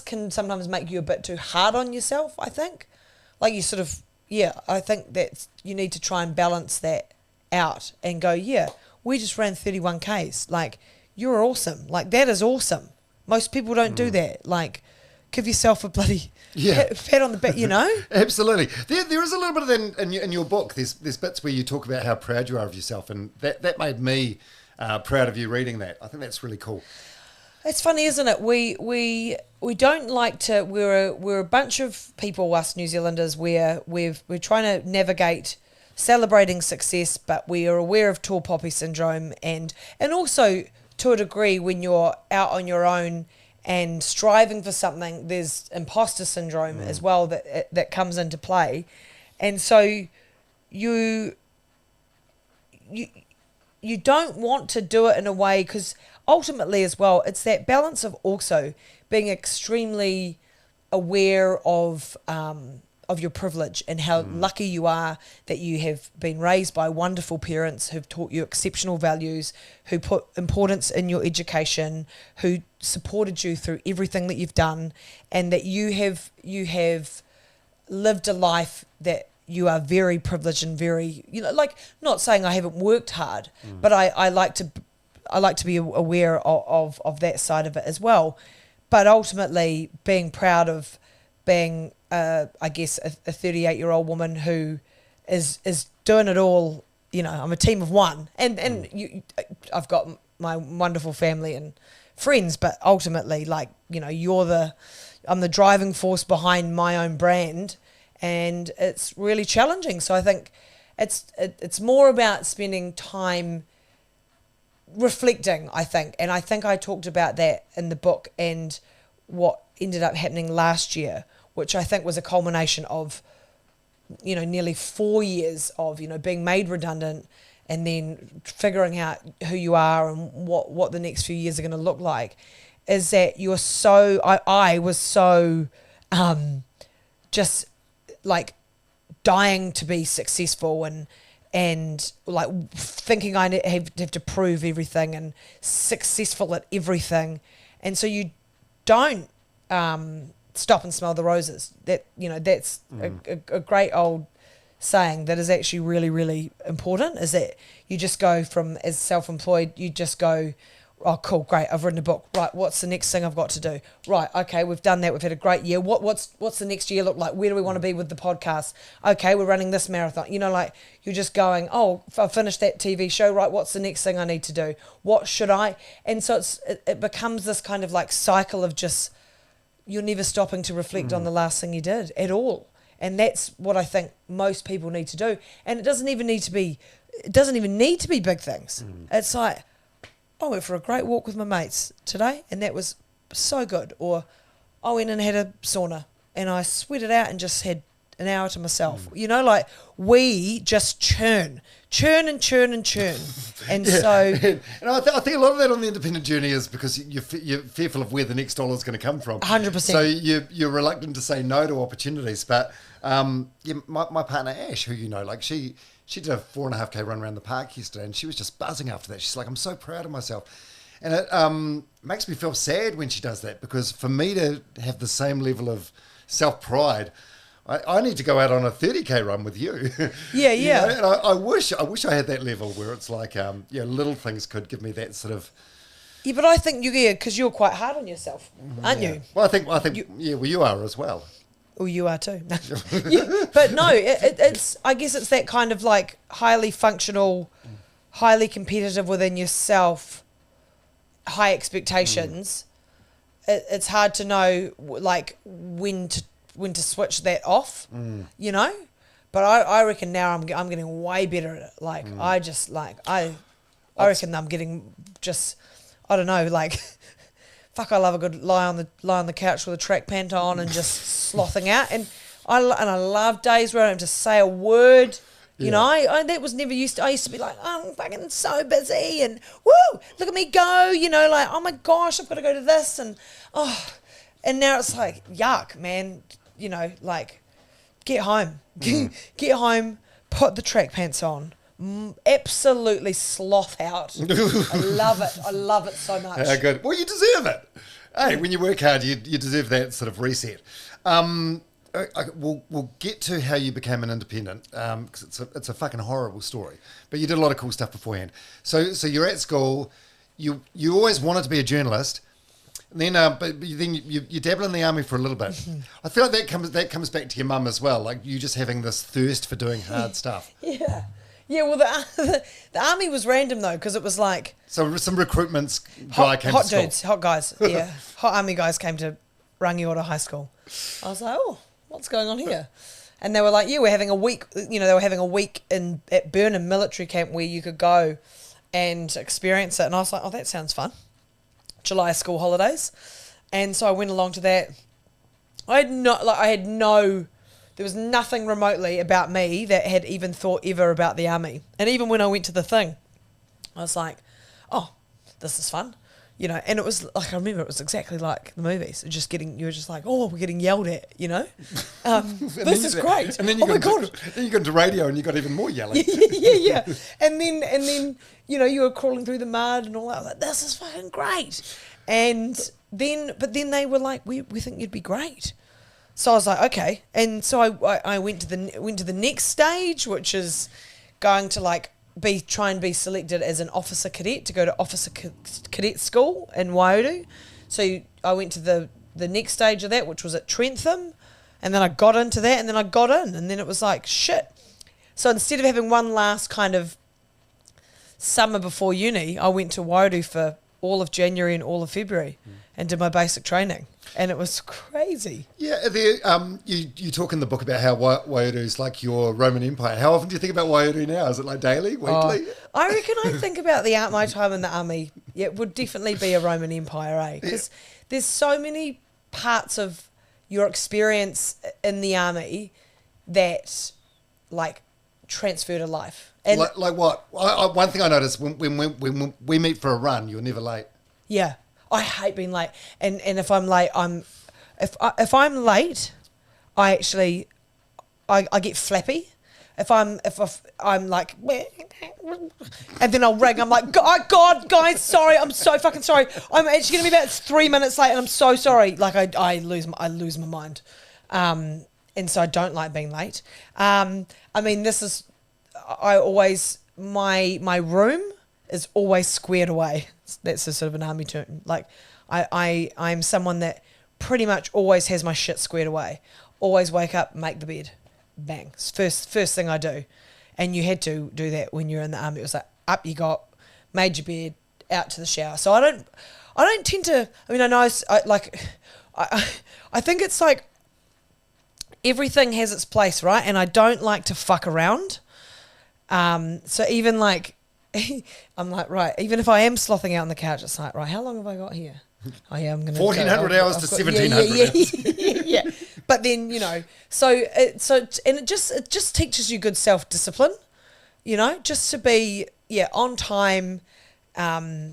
can sometimes make you a bit too hard on yourself, I think. Like you sort of, I think that you need to try and balance that out and go, we just ran 31Ks. Like, you're awesome. Like, that is awesome. Most people don't do that. Like, give yourself a bloody pat on the back, you know? Absolutely. There is a little bit of that in your book. There's bits where you talk about how proud you are of yourself, and that made me proud of you reading that. I think that's really cool. It's funny, isn't it? We don't like to. We're a bunch of people, us New Zealanders, where we're trying to navigate celebrating success, but we are aware of tall poppy syndrome, and also to a degree when you're out on your own and striving for something, there's imposter syndrome as well that comes into play, and so you don't want to do it in a way, because ultimately as well, it's that balance of also being extremely aware of your privilege and how lucky you are that you have been raised by wonderful parents who've taught you exceptional values, who put importance in your education, who supported you through everything that you've done, and that you have lived a life that you are very privileged and very, like, not saying I haven't worked hard, but I like to be aware of that side of it as well. But ultimately being proud of being, I guess, a 38-year-old woman who is doing it all. I'm a team of one, and I've got my wonderful family and friends, but ultimately, like, I'm the driving force behind my own brand, and it's really challenging. So I think it's more about spending time reflecting, I think. And I think I talked about that in the book, and what ended up happening last year, which I think was a culmination of, nearly 4 years of, being made redundant, and then figuring out who you are and what the next few years are going to look like, is that I was so just like dying to be successful and like thinking I have to prove everything and successful at everything. And so you don't stop and smell the roses. That's a great old saying that is actually really, really important, is that you just go from, as self-employed, you just go, oh, cool, great, I've written a book. Right, what's the next thing I've got to do? Right, okay, we've done that. We've had a great year. What's the next year look like? Where do we want to be with the podcast? Okay, we're running this marathon. Like, you're just going, oh, I've finished that TV show. Right, what's the next thing I need to do? What should I? And so it becomes this kind of like cycle of just, you're never stopping to reflect on the last thing you did at all. And that's what I think most people need to do. And it doesn't even need to be big things. It's like, I went for a great walk with my mates today, and that was so good. Or I went and had a sauna, and I sweated out and just had an hour to myself. Like, we just churn. And so... And I think a lot of that on the independent journey is because you're fearful of where the next dollar is going to come from. 100%. So you're reluctant to say no to opportunities. But my partner, Ash, who like she did a 4.5K run around the park yesterday, and she was just buzzing after that. She's like, I'm so proud of myself. And it makes me feel sad when she does that, because for me to have the same level of self-pride, I need to go out on a 30K run with you. Yeah. And I wish I had that level where it's like, little things could give me that sort of... Yeah, but I think because you're quite hard on yourself, aren't you? Well, I think you are as well. Oh, you are too. But no, it's. I guess it's that kind of like highly functional, highly competitive within yourself, high expectations. It's hard to know like when to switch that off, But I reckon now I'm getting way better at it. Like I just like I reckon I'm getting just, I don't know, like. Fuck, I love a good lie on the couch with a track pant on and just slothing out. And I love days where I don't have to say a word You know, I that was never used to. I used to be like, oh, I'm fucking so busy, and woo, look at me go. You know, like, oh my gosh, I've got to go to this, and and now it's like, yuck, man. You know, like, get home, get home, put the track pants on, absolutely sloth out. I love it. I love it so much. Good. Well, you deserve it. Hey, when you work hard, you deserve that sort of reset. We'll get to how you became an independent, because it's a fucking horrible story. But you did a lot of cool stuff beforehand. So you're at school. You always wanted to be a journalist. And then, but then you dabble in the army for a little bit. I feel like that comes back to your mum as well. Like you just having this thirst for doing hard stuff. Yeah. Well, the army was random though, because it was like some recruitments guy came to school. Hot dudes, hot guys. Yeah, hot army guys came to Rangiora High School. I was like, oh, what's going on here? And they were like, yeah, we're having a week. You know, they were having a week at Burnham military camp where you could go and experience it. And I was like, oh, that sounds fun. July school holidays, and so I went along to that. There was nothing remotely about me that had even thought ever about the army. And even when I went to the thing, I was like, oh, this is fun. You know, and it was like, I remember it was exactly like the movies. You were just like, oh, we're getting yelled at, you know? This is great. And then oh my God. Then you got into radio and you got even more yelling. yeah. And then, you know, you were crawling through the mud and all that. I was like, this is fucking great. But then they were like, we think you'd be great. So I was like, okay. And so I went to the next stage, which is going to like try and be selected as an officer cadet to go to officer cadet school in Waiodu. So I went to the next stage of that, which was at Trentham, and then I got into that, and then I got in, and then it was like, shit. So instead of having one last kind of summer before uni, I went to Waiodu for all of January and all of February and did my basic training. And it was crazy. Yeah, you talk in the book about how Waiodu's like your Roman Empire. How often do you think about Waiodu now? Is it like daily, weekly? I reckon I think about my time in the army. Yeah, it would definitely be a Roman Empire, eh? Because there's so many parts of your experience in the army that, like, transfer to life. And like what? One thing I noticed, when we meet for a run, you're never late. Yeah. I hate being late, and if I'm late, if I'm late, I get flappy. If I'm like, and then I'll ring. I'm like, God, guys, sorry, I'm so fucking sorry. I'm actually gonna be about 3 minutes late, and I'm so sorry. Like I lose my mind, and so I don't like being late. I mean, I always my room is always squared away. That's a sort of an army term. Like, I'm someone that pretty much always has my shit squared away. Always wake up, make the bed, bang. First thing I do. And you had to do that when you're in the army. It was like, up you got, made your bed, out to the shower. So I don't tend to. I mean, I know I think it's like everything has its place, right? And I don't like to fuck around. So even like. I'm like, right, even if I am slothing out on the couch, it's like, right, how long have I got here? Oh yeah, I'm going to 1,400 hours to 1,700 hours. Yeah. But then, you know, and it just teaches you good self-discipline, you know, just to be, on time. I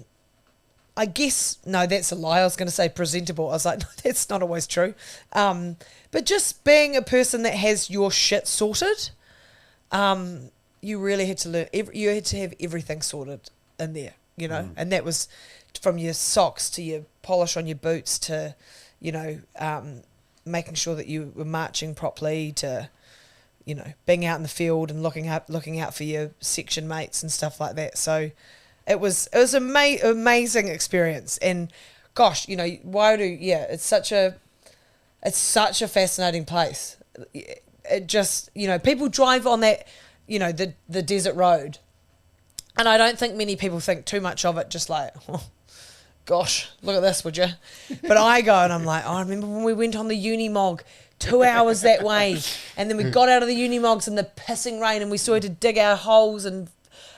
guess, no, that's a lie. I was going to say presentable. I was like, no, that's not always true. But just being a person that has your shit sorted, you really had to learn. You had to have everything sorted in there, you know, and that was from your socks to your polish on your boots to, you know, making sure that you were marching properly to, you know, being out in the field and looking out for your section mates and stuff like that. So it was an amazing experience. And gosh, you know, Waiodu, it's such a fascinating place. It just, you know, people drive on that. You know, the desert road. And I don't think many people think too much of it, just like, oh, gosh, look at this, would you? But I go and I'm like, I remember when we went on the Unimog, 2 hours that way, and then we got out of the Unimogs in the pissing rain and we still had to dig our holes in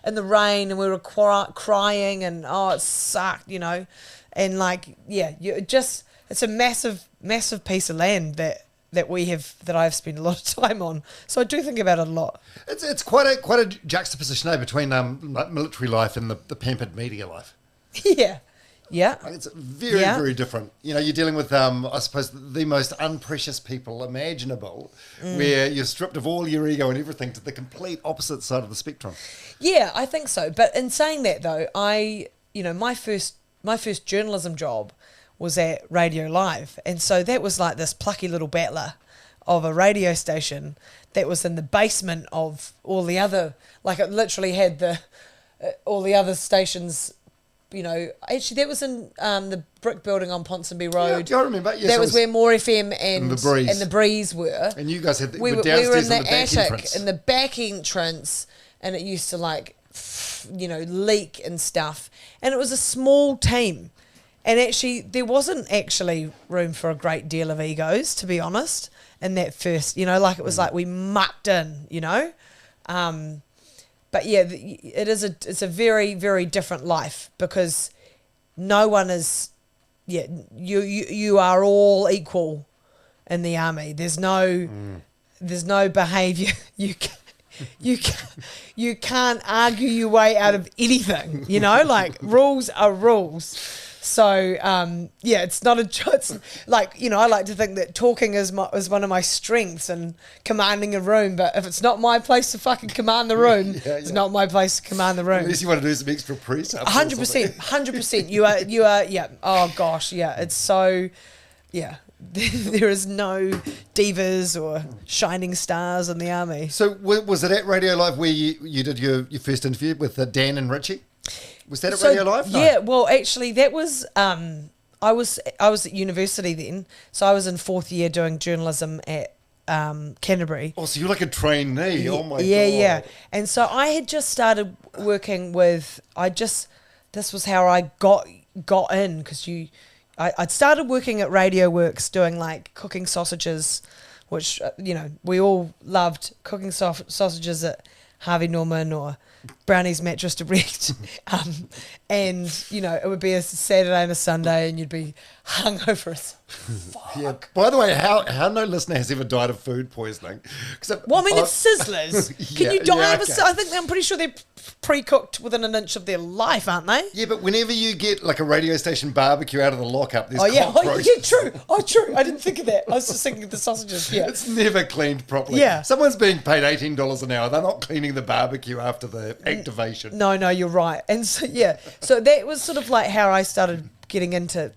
the rain and we were crying and, it sucked, you know. And like, it's a massive, massive piece of land that that I've spent a lot of time on. So I do think about it a lot. It's quite a juxtaposition between like military life and the pampered media life. Yeah. Yeah. Like it's very, very different. You know, you're dealing with, I suppose, the most unprecious people imaginable, where you're stripped of all your ego and everything to the complete opposite side of the spectrum. Yeah, I think so. But in saying that, though, my first journalism job was at Radio Live. And so that was like this plucky little battler of a radio station that was in the basement of all the other, like it literally had all the other stations, you know. Actually, that was in the brick building on Ponsonby Road. Yeah, I remember. Yes, that was where More FM and the Breeze were. And you guys we were downstairs in the attic, entrance. in the back entrance, and it used to like, you know, leak and stuff. And it was a small team. And actually, there wasn't actually room for a great deal of egos, to be honest, in that first, you know, like it was like we mucked in, you know. But yeah, it's a very, very different life because no one is, you are all equal in the army. There's no behaviour. You can't argue your way out of anything, you know, like rules are rules. So, it's not it's like, you know, I like to think that talking is one of my strengths and commanding a room, but if it's not my place to fucking command the room, it's not my place to command the room. Unless you want to do some extra press ups. 100%. You are, yeah. Oh gosh, yeah. It's so, yeah. There is no divas or shining stars in the army. So was it at Radio Live where you did your first interview with Dan and Richie? Was that at Radio Live? No. Yeah, well, actually, that was I was at university then, so I was in fourth year doing journalism at Canterbury. Oh, so you're like a trainee. Oh my god. Yeah. And so I had just started working with. This was how I got in because I'd started working at Radio Works doing like cooking sausages, which you know we all loved cooking sausages at Harvey Norman or Brownie's Mattress Direct, and you know it would be a Saturday and a Sunday, and you'd be hungover as fuck. Yeah. By the way, how no listener has ever died of food poisoning? Well, I mean, it's sizzlers. Can you die of a? I think I'm pretty sure they're pre-cooked within an inch of their life, aren't they? Yeah, but whenever you get like a radio station barbecue out of the lockup, there's cockroaches. True. I didn't think of that. I was just thinking of the sausages. Yeah, it's never cleaned properly. Yeah, someone's being paid $18 an hour. They're not cleaning the barbecue after the activation. No, you're right. And so so that was sort of like how I started getting into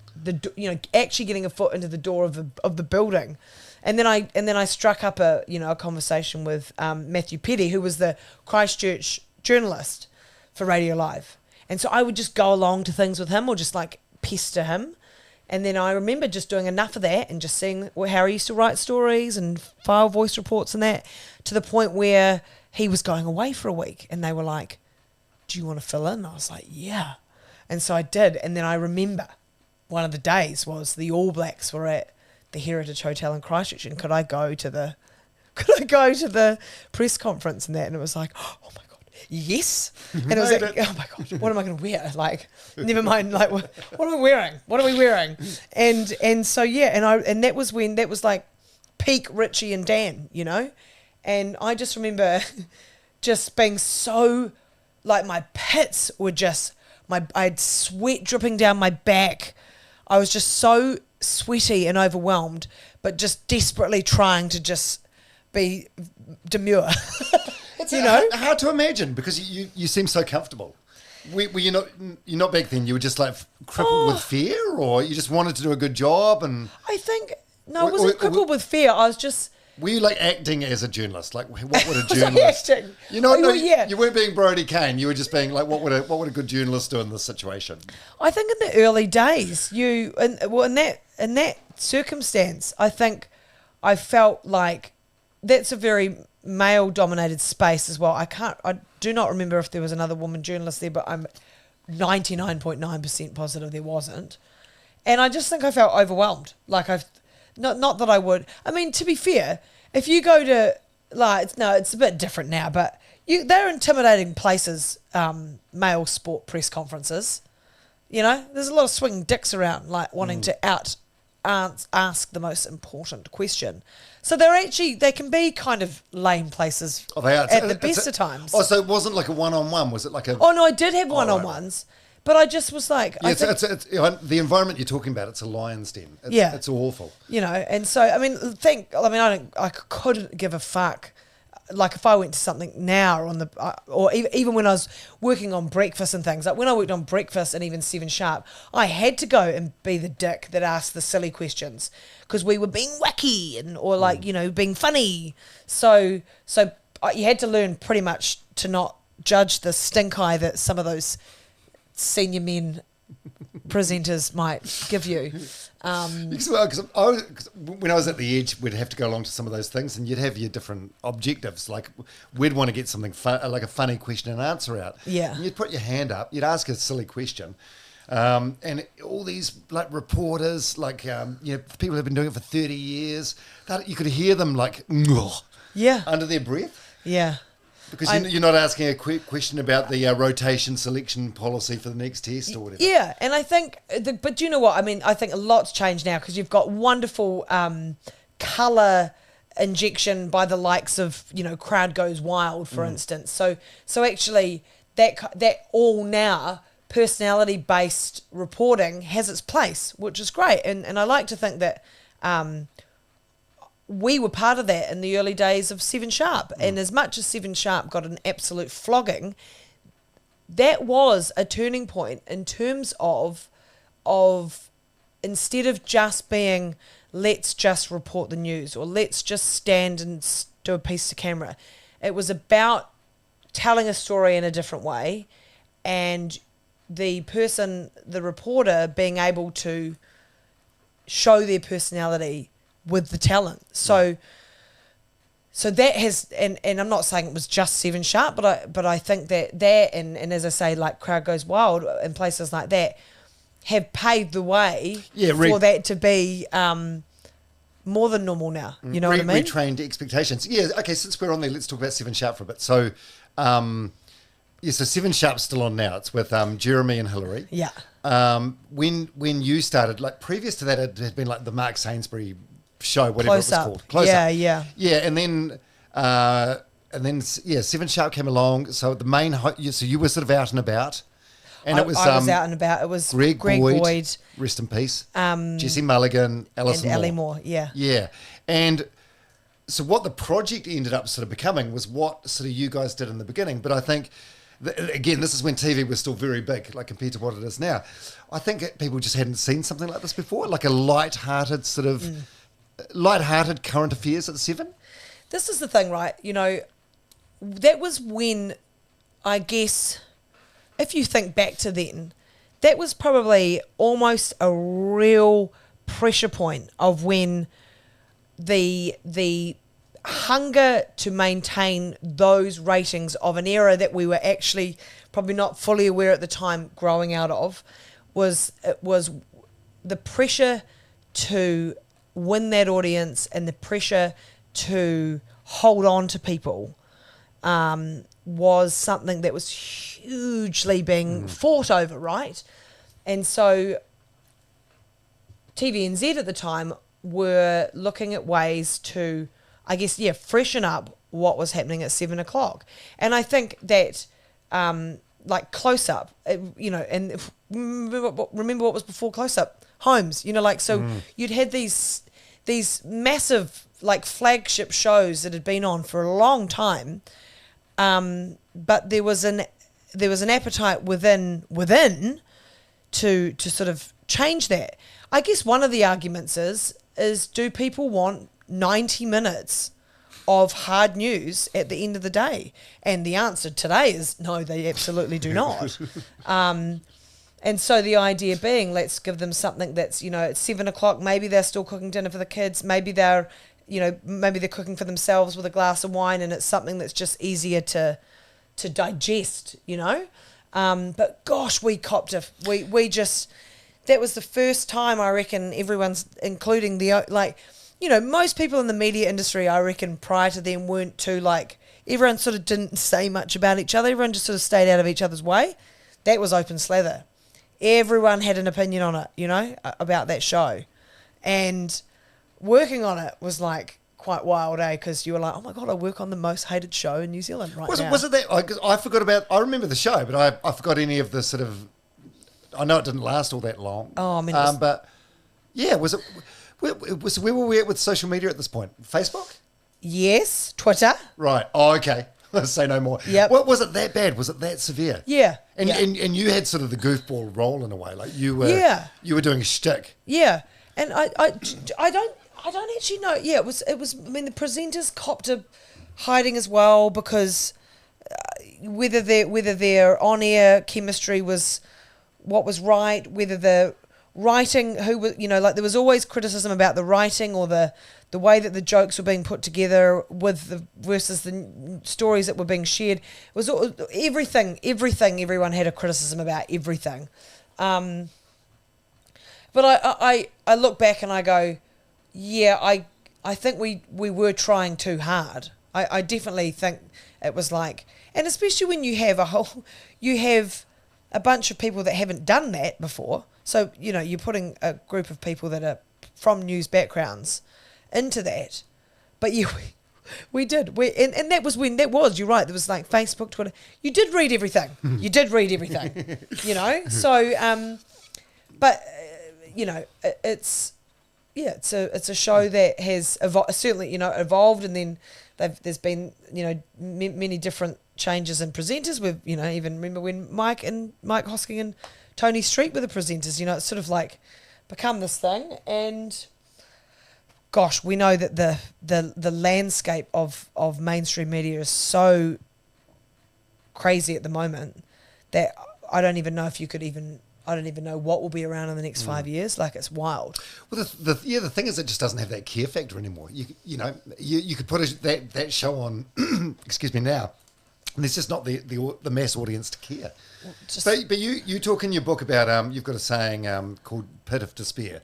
actually getting a foot into the door of the building. And then I struck up a conversation with Matthew Petty, who was the Christchurch journalist for Radio Live. And so I would just go along to things with him or just like pester him. And then I remember just doing enough of that and just seeing how he used to write stories and file voice reports and that, to the point where he was going away for a week and they were like, do you want to fill in? And I was like, yeah. And so I did. And then I remember one of the days was the All Blacks were at the Heritage Hotel in Christchurch, and could I go to the press conference and that? And it was like, oh my God, yes. And it was like, oh my God, what am I going to wear? Like, never mind, like, what am I wearing? What are we wearing? And so, yeah, and that was when, that was like peak Richie and Dan, you know? And I just remember just being so, like, my pits were just, I had sweat dripping down my back. I was just so sweaty and overwhelmed, but just desperately trying to just be demure. It's hard to imagine because you seem so comfortable. Were you not back then? You were just like crippled with fear, or you just wanted to do a good job? And I think I wasn't crippled with fear. I was just. Were you like acting as a journalist? Like, what would a journalist? Acting? You weren't being Brodie Kane. You were just being like, what would a good journalist do in this situation? I think in the early days, in that circumstance, I think I felt like that's a very male-dominated space as well. I do not remember if there was another woman journalist there, but I'm 99.9% positive there wasn't. And I just think I felt overwhelmed. Like not that I would. I mean, to be fair, if you go to it's a bit different now, but they're intimidating places. Male sport press conferences, you know, there's a lot of swinging dicks around, like wanting to ask the most important question. So they can be kind of lame places at the best of times. Oh, so it wasn't like a one-on-one, was it like a... Oh, no, I did have one-on-ones, but I just was like... Yeah, it's the environment you're talking about, it's a lion's den. It's awful. You know, and so, I mean, I couldn't give a fuck. Like if I went to something now or even when I was working on breakfast and things, like when I worked on breakfast and even 7 Sharp, I had to go and be the dick that asked the silly questions because we were being wacky or like, you know, being funny. So you had to learn pretty much to not judge the stink eye that some of those senior men presenters might give you. Because when I was at the Edge, we'd have to go along to some of those things, and you'd have your different objectives. Like we'd want to get something like a funny question and answer out. Yeah, and you'd put your hand up, you'd ask a silly question, and all these like reporters, like people who've been doing it for 30 years, that you could hear them like under their breath. Yeah. Because you're not asking a quick question about the rotation selection policy for the next test or whatever. Yeah, and I think, but do you know what? I mean, I think a lot's changed now because you've got wonderful colour injection by the likes of, you know, Crowd Goes Wild, for instance. So actually, that all now personality-based reporting has its place, which is great. And I like to think that... we were part of that in the early days of 7 Sharp. And as much as 7 Sharp got an absolute flogging, that was a turning point in terms of instead of just being, let's just report the news or let's just stand and do a piece to camera, it was about telling a story in a different way and the reporter being able to show their personality with the talent. So that has, and I'm not saying it was just 7 Sharp, but I think that and as I say, like Crowd Goes Wild and places like that have paved the way for that to be more than normal now. You know what I mean? Retrained expectations. Yeah, okay, since we're on there, let's talk about 7 Sharp for a bit. So, so 7 Sharp's still on now. It's with Jeremy and Hillary. Yeah. When you started, like previous to that, it had been like the Mark Sainsbury show, whatever Close it was up. called. Close yeah, up. yeah. Yeah, and then 7 Sharp came along. So the main, so you were sort of out and about. And I was out and about. It was Greg Boyd. Rest in peace. Jesse Mulligan, Alison and Moore. Ellie Moore, yeah. Yeah. And so what the project ended up sort of becoming was what sort of you guys did in the beginning. But I think, again, this is when TV was still very big, like compared to what it is now. I think people just hadn't seen something like this before, like a light-hearted sort of... light-hearted current affairs at 7? This is the thing, right? You know, that was when, I guess, if you think back to then, that was probably almost a real pressure point of when the hunger to maintain those ratings of an era that we were actually probably not fully aware at the time growing out of was the pressure to win that audience and the pressure to hold on to people was something that was hugely being fought over, right? And so TVNZ at the time were looking at ways to, I guess, freshen up what was happening at 7 o'clock. And I think that, like Close Up, you know, and remember what was before Close Up? Homes, you know, like, so you'd had these massive, like, flagship shows that had been on for a long time, but there was an appetite within to sort of change that. I guess one of the arguments is do people want 90 minutes of hard news at the end of the day? And the answer today is no, they absolutely do not. And so the idea being, let's give them something that's, you know, at 7 o'clock, maybe they're still cooking dinner for the kids, maybe they're cooking for themselves with a glass of wine, and it's something that's just easier to digest, you know. But gosh, we copped we just, that was the first time I reckon everyone's, including the, like, you know, most people in the media industry, I reckon prior to them weren't too, like, everyone sort of didn't say much about each other. Everyone just sort of stayed out of each other's way. That was open slather. Everyone had an opinion on it, you know, about that show. And working on it was like quite wild, because you were like, oh my God, I work on the most hated show in New Zealand now. Was it that? I forgot about. I remember the show, but I forgot any of the sort of. I know it didn't last all that long. Oh, I mean, but yeah, was it? Where were we at with social media at this point? Facebook? Yes, Twitter. Right. Oh, okay. Let's say no more. Yep. What was it that bad? Was it that severe? Yeah. And yeah. and you had sort of the goofball role in a way, like you were doing shtick. Yeah, and I don't actually know. Yeah, it was. I mean, the presenters copped a hiding as well, because whether their on air chemistry was what was right, whether the writing, like there was always criticism about the writing or the way that the jokes were being put together versus the stories that were being shared. It was everything. Everyone had a criticism about everything. But I look back and I go, yeah, I think we were trying too hard. I definitely think it was like, and especially when you have a bunch of people that haven't done that before. So, you're putting a group of people that are from news backgrounds into that. But we did. And that was you're right, there was like Facebook, Twitter. You did read everything. So, but, it's a show that has certainly, evolved, and then there's been, many different changes in presenters. We've, even remember when Mike Hosking and Tony Street were the presenters. It's sort of like become this thing, and gosh, we know that the landscape of mainstream media is so crazy at the moment that I don't even know if you could even. I don't even know what will be around in the next 5 years. Like, it's wild. Well, the thing is, it just doesn't have that care factor anymore. You could put that show on, excuse me, now, and there's just not the mass audience to care. But you talk in your book about you've got a saying called pit of despair,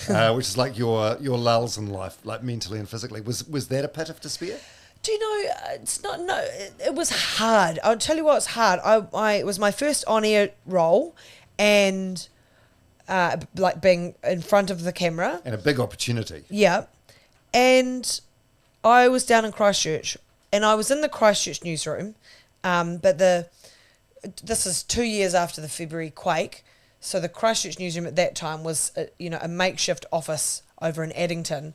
which is like your lulls in life, like mentally and physically. Was that a pit of despair? Do you know, it's not, no, it was hard. I'll tell you what, it's hard. It was my first on-air role, and like being in front of the camera. And a big opportunity. Yeah. And I was down in Christchurch, and I was in the Christchurch newsroom, but this is 2 years after the February quake, so the Christchurch newsroom at that time was a makeshift office over in Addington,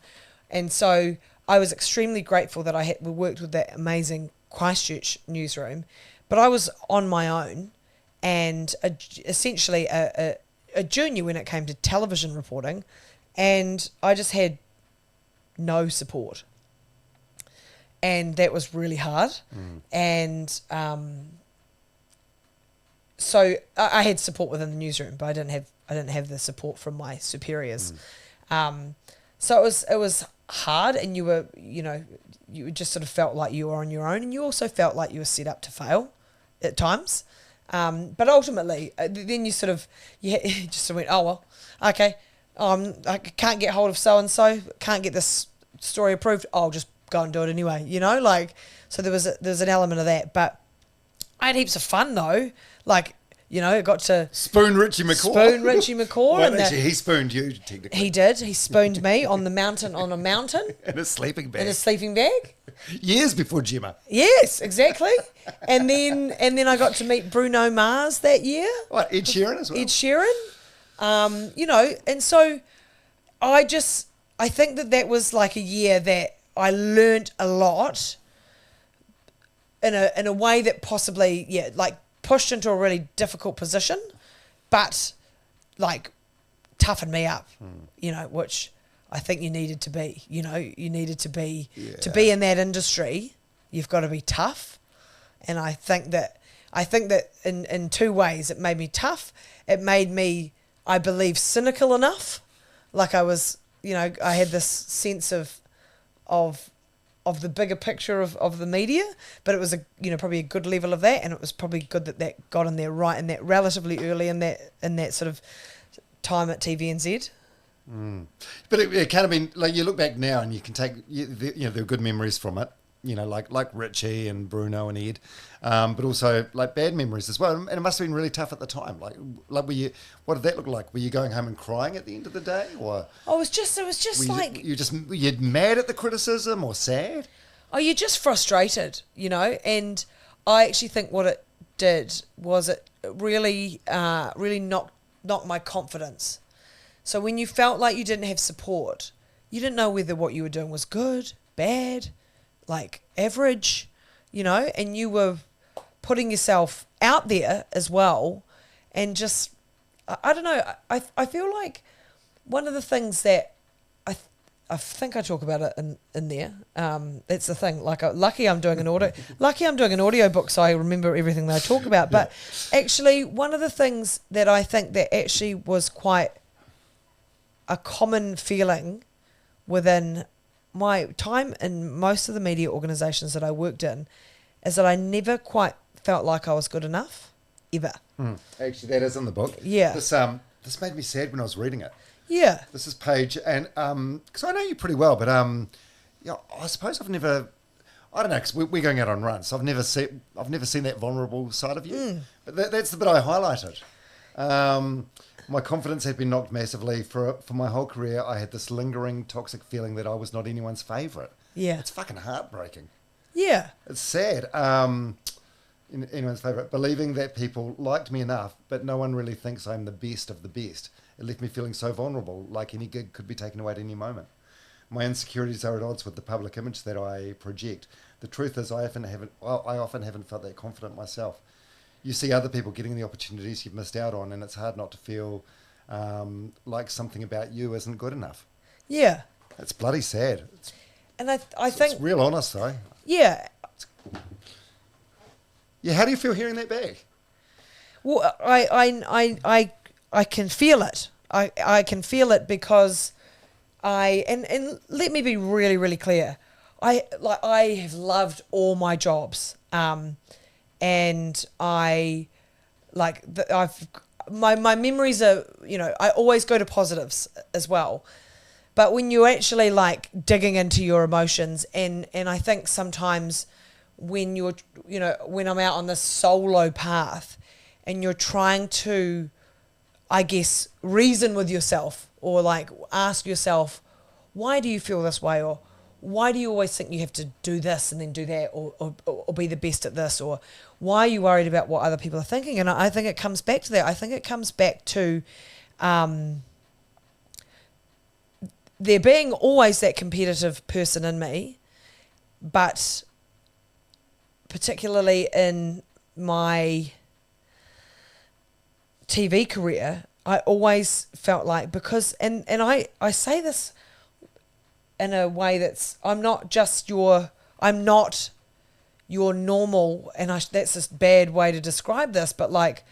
and so I was extremely grateful that we worked with that amazing Christchurch newsroom, but I was on my own, and essentially a junior when it came to television reporting, and I just had no support, and that was really hard. And so I had support within the newsroom, but I didn't have the support from my superiors. So it was hard, and you just sort of felt like you were on your own, and you also felt like you were set up to fail at times. But ultimately, then you just went, oh well, okay, I can't get hold of so and so, can't get this story approved. I'll just go and do it anyway. So there was an element of that, but I had heaps of fun though. Like, I got to spoon Richie McCaw. Well, actually, he spooned you technically. He did. He spooned me on a mountain. In a sleeping bag. Years before Gemma. Yes, exactly. And then I got to meet Bruno Mars that year. What, Ed Sheeran as well? Ed Sheeran. And so I think that was like a year that I learnt a lot in a way that possibly, like pushed into a really difficult position, but like toughened me up, which I think you needed to be. You needed to be in that industry. You've got to be tough, and I think that in two ways it made me tough. It made me, I believe, cynical enough. Like I was, I had this sense of the bigger picture of the media, but it was probably a good level of that, and it was probably good that got in there right in that relatively early in that sort of time at TVNZ. But it kind of been like, you look back now and you can take there are good memories from it, like Richie and Bruno and Ed, but also like bad memories as well. And it must have been really tough at the time. Like what did that look like? Were you going home and crying at the end of the day, or it was just were you mad at the criticism or sad? Oh, you're just frustrated, and I actually think what it did was it really knocked my confidence. So when you felt like you didn't have support, you didn't know whether what you were doing was good, bad, like average, and you were putting yourself out there as well. And just, I don't know, I feel like one of the things that I think I talk about it in there. That's the thing. Like, lucky I'm doing an audio book, so I remember everything that I talk about. But actually, one of the things that I think that actually was quite a common feeling within my time in most of the media organisations that I worked in is that I never quite felt like I was good enough, ever. Actually, that is in the book. Yeah. This made me sad when I was reading it. Yeah. This is Paige, and because I know you pretty well, but I suppose I've never, I don't know, because we're going out on runs, so I've never seen that vulnerable side of you. But that's the bit I highlighted. My confidence had been knocked massively for my whole career. I had this lingering toxic feeling that I was not anyone's favourite. Yeah. It's fucking heartbreaking. Yeah. It's sad. Anyone's favourite. Believing that people liked me enough, but no one really thinks I'm the best of the best. It left me feeling so vulnerable, like any gig could be taken away at any moment. My insecurities are at odds with the public image that I project. The truth is, I often haven't felt that confident myself. You see other people getting the opportunities you've missed out on, and it's hard not to feel like something about you isn't good enough. Yeah. It's bloody sad. I think it's real honest, though. Yeah. Yeah. How do you feel hearing that back? Well, I can feel it. I can feel it because and let me be really, really clear. I have loved all my jobs. And my memories are, I always go to positives as well. But when you're actually like digging into your emotions, and I think sometimes when you're, when I'm out on this solo path and you're trying to, I guess, reason with yourself, or like ask yourself, why do you feel this way? Or why do you always think you have to do this and then do that, or be the best at this? Or why are you worried about what other people are thinking? And I think it comes back to that. I think it comes back to there being always that competitive person in me, but particularly in my TV career, I always felt like, because, and I say this in a way that's, I'm not your normal, and that's a bad way to describe this, but like,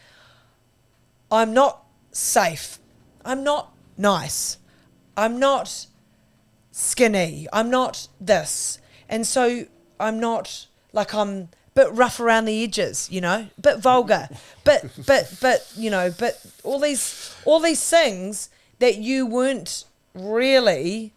I'm not safe, I'm not nice, I'm not skinny, I'm not this, and so I'm not, like, I'm a bit rough around the edges, bit vulgar, but but all these things that you weren't really.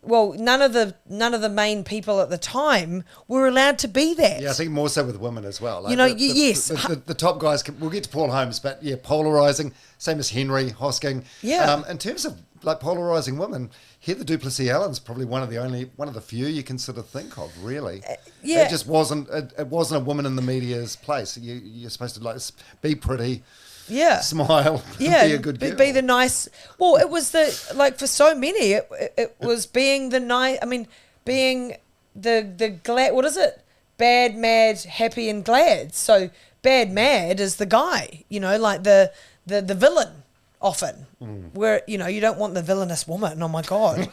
Well, none of the main people at the time were allowed to be that. Yeah, I think more so with women as well. Like yes. The top guys, we'll get to Paul Holmes, but yeah, polarising, same as Henry, Hosking. Yeah. In terms of like polarising women, Heather Duplessis Allen's probably one of the few you can sort of think of, really. Yeah. It just wasn't a woman in the media's place. You're supposed to like be pretty. Yeah. Smile. Yeah. Be a good girl. Be the nice. Well, it was for so many, it was being the nice. I mean, being the glad. What is it? Bad, mad, happy, and glad. So bad, mad is the guy. Like the villain often. Where you don't want the villainous woman. Oh my god.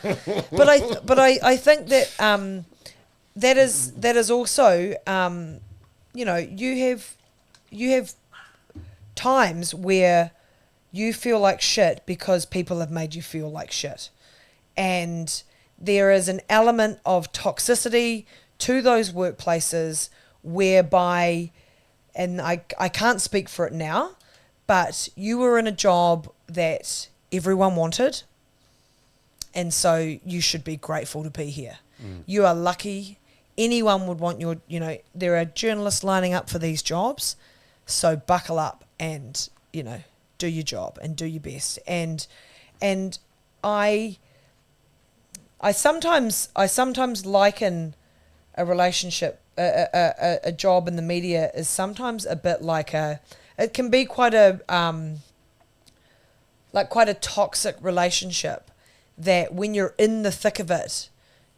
but I think that that is also you have times where you feel like shit because people have made you feel like shit, and there is an element of toxicity to those workplaces whereby, and I can't speak for it now, but you were in a job that everyone wanted, and so you should be grateful to be here. You are lucky. anyone would want your, there are journalists lining up for these jobs, so buckle up and, do your job and do your best. And I sometimes liken a relationship, a job in the media is sometimes a bit like it can be quite a toxic relationship, that when you're in the thick of it,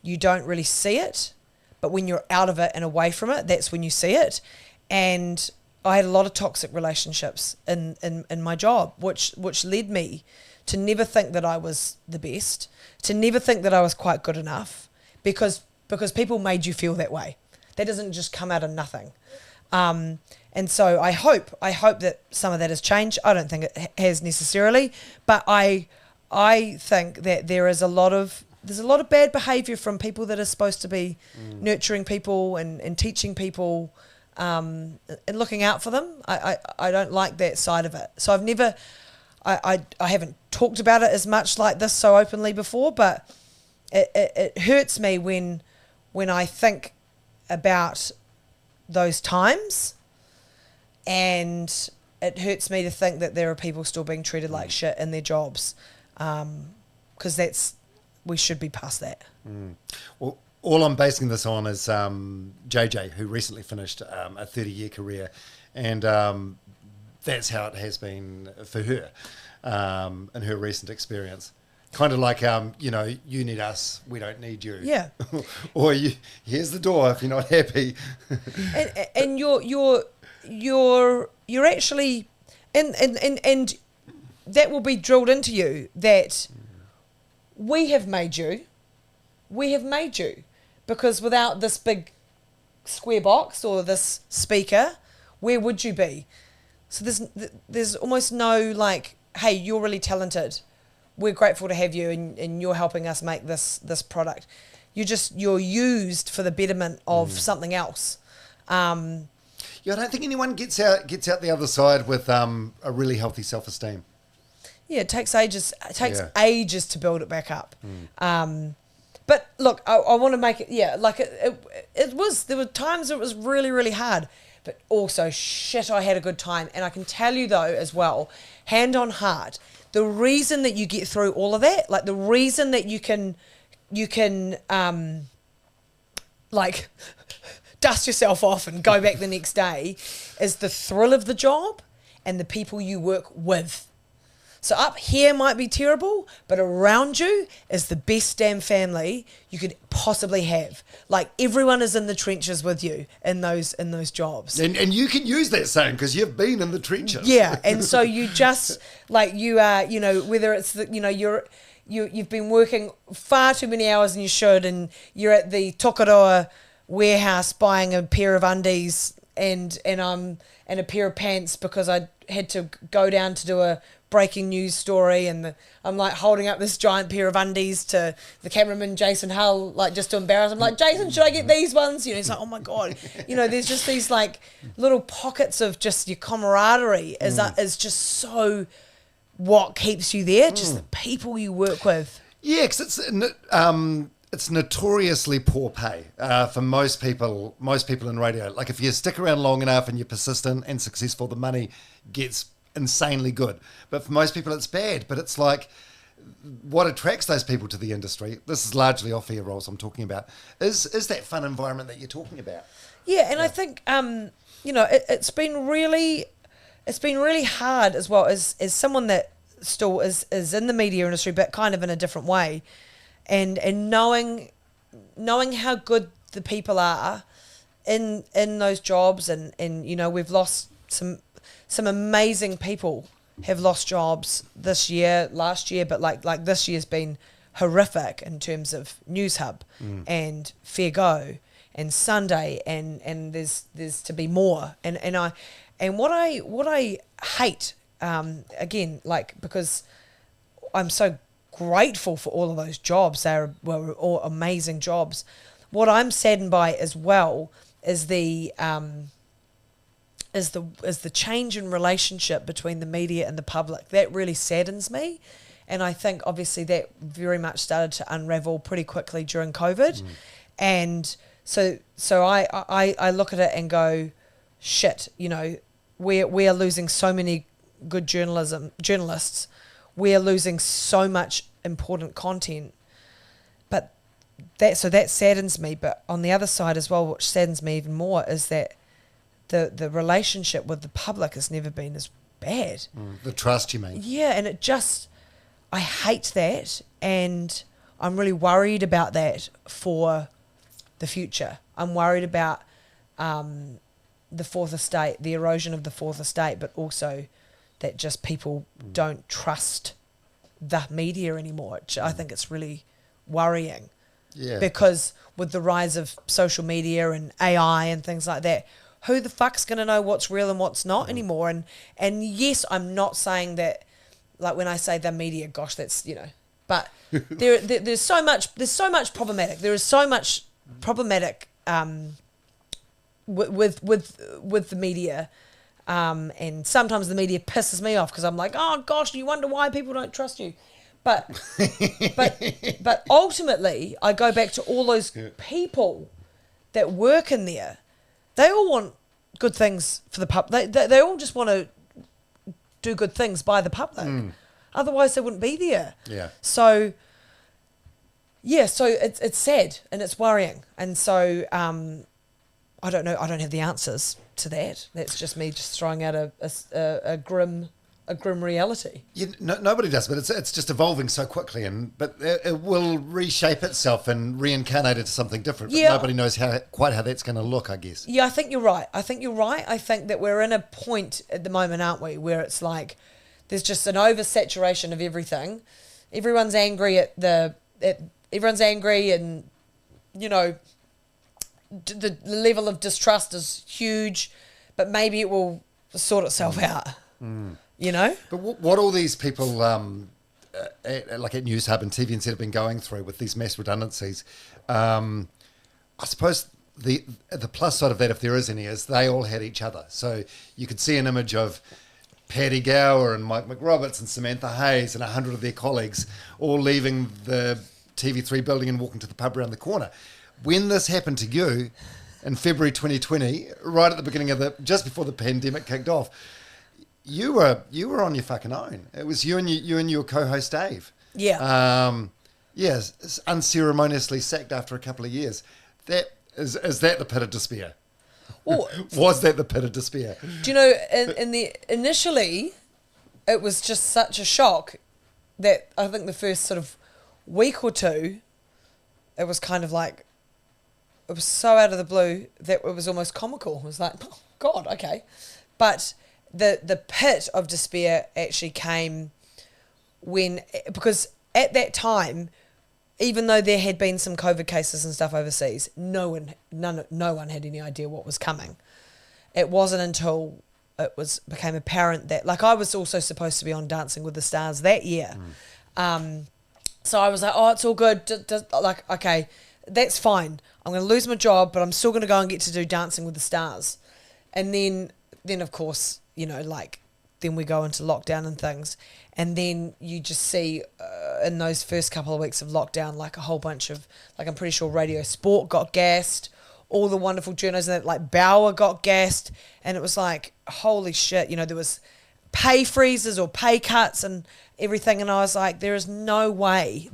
you don't really see it, but when you're out of it and away from it, that's when you see it. And I had a lot of toxic relationships in my job, which led me to never think that I was the best, to never think that I was quite good enough, because people made you feel that way. That doesn't just come out of nothing. And so I hope that some of that has changed. I don't think it has necessarily, but I think that there's a lot of bad behaviour from people that are supposed to be nurturing people and teaching people and looking out for them. I don't like that side of it. So I haven't talked about it as much like this so openly before, but it hurts me when I think about those times, and it hurts me to think that there are people still being treated like shit in their jobs, because we should be past that. Well, all I'm basing this on is JJ, who recently finished a 30-year career, and that's how it has been for her in her recent experience. Kind of like, you need us, we don't need you. Yeah. Or here's the door if you're not happy. and you're actually, and that will be drilled into you that we have made you, because without this big square box or this speaker, where would you be? So there's almost no like, hey, you're really talented, we're grateful to have you, and you're helping us make this product. You're used for the betterment of something else. I don't think anyone gets out the other side with a really healthy self-esteem. Yeah, it takes ages. It takes ages to build it back up. But look, I want to make it. Yeah, like it was. There were times it was really, really hard, but also shit, I had a good time. And I can tell you though, as well, hand on heart, the reason that you get through all of that, like the reason that you can like dust yourself off and go back the next day, is the thrill of the job and the people you work with. So up here might be terrible, but around you is the best damn family you could possibly have. Like everyone is in the trenches with you in those jobs. And you can use that saying because you've been in the trenches. Yeah, and so you just like you are, whether it's you've been working far too many hours than you should, and you're at the Tokoroa warehouse buying a pair of undies and a pair of pants because I had to go down to do a breaking news story, and I'm like holding up this giant pair of undies to the cameraman Jason Hull, like just to embarrass him, like, Jason, should I get these ones? He's like, oh my god, there's just these like little pockets of just your camaraderie is just so what keeps you there, just the people you work with. Yeah, because it's notoriously poor pay for most people in radio. Like if you stick around long enough and you're persistent and successful, the money gets insanely good. But for most people it's bad. But it's like what attracts those people to the industry, this is largely off-air roles I'm talking about, is that fun environment that you're talking about. Yeah, and I think it's been really hard as well as someone that still is in the media industry but kind of in a different way, and knowing how good the people are in those jobs, and we've lost some amazing people have lost jobs this year, last year, but like this year's been horrific in terms of News Hub and Fair Go and Sunday, and there's to be more, and what I hate, again, like, because I'm so grateful for all of those jobs, were all amazing jobs. What I'm saddened by as well is the change in relationship between the media and the public. That really saddens me, and I think obviously that very much started to unravel pretty quickly during COVID, and So I look at it and go, shit, you know, we are losing so many good journalists. We are losing so much important content. But that saddens me. But on the other side as well, which saddens me even more, is that the relationship with the public has never been as bad. The trust, you mean? Yeah, and I hate that, and I'm really worried about that for the future. I'm worried about the fourth estate, the erosion of the fourth estate, but also that just people don't trust the media anymore. I think it's really worrying. Yeah. Because with the rise of social media and AI and things like that, who the fuck's going to know what's real and what's not anymore? And yes, I'm not saying that, like when I say the media, gosh, that's, you know, but there's so much problematic. There is so much problematic with the media, and sometimes the media pisses me off because I'm like, oh gosh, you wonder why people don't trust you. But ultimately, I go back to all those people that work in there. They all want good things for the public. They all just want to do good things by the public. Otherwise, they wouldn't be there. Yeah. So it's sad and it's worrying. And so I don't know. I don't have the answers to that. That's just me just throwing out a grim reality. Yeah, nobody does, but it's just evolving so quickly, but it will reshape itself and reincarnate into something different. But nobody knows quite how that's going to look, I guess. Yeah, I think you're right. I think that we're in a point at the moment, aren't we, where it's like there's just an oversaturation of everything. Everyone's angry everyone's angry, and you know the level of distrust is huge, but maybe it will sort itself out. You know? But what all these people, like at News Hub and TVNZ have been going through with these mass redundancies, I suppose the plus side of that, if there is any, is they all had each other. So you could see an image of Paddy Gower and Mike McRoberts and Samantha Hayes and 100 of their colleagues all leaving the TV3 building and walking to the pub around the corner. When this happened to you in February 2020, right at the beginning of just before the pandemic kicked off, you were on your fucking own. It was you and your co-host Dave. Yeah. Yes, unceremoniously sacked after a couple of years. That is that the pit of despair? Well, was that the pit of despair? Do you know? Initially, it was just such a shock that I think the first sort of week or two, it was kind of like it was so out of the blue that it was almost comical. It was like, oh, God, okay, but the pit of despair actually came because at that time, even though there had been some COVID cases and stuff overseas, no one had any idea what was coming. It wasn't until it became apparent that, like, I was also supposed to be on Dancing with the Stars that year. So I was like, oh, it's all good. Like, okay, that's fine. I'm going to lose my job, but I'm still going to go and get to do Dancing with the Stars. And then of course, you know, like, then we go into lockdown and things. And then you just see in those first couple of weeks of lockdown, like a whole bunch of, like, I'm pretty sure Radio Sport got gassed. All the wonderful journos, like Bauer got gassed. And it was like, holy shit, you know, there was pay freezes or pay cuts and everything. And I was like, there's no way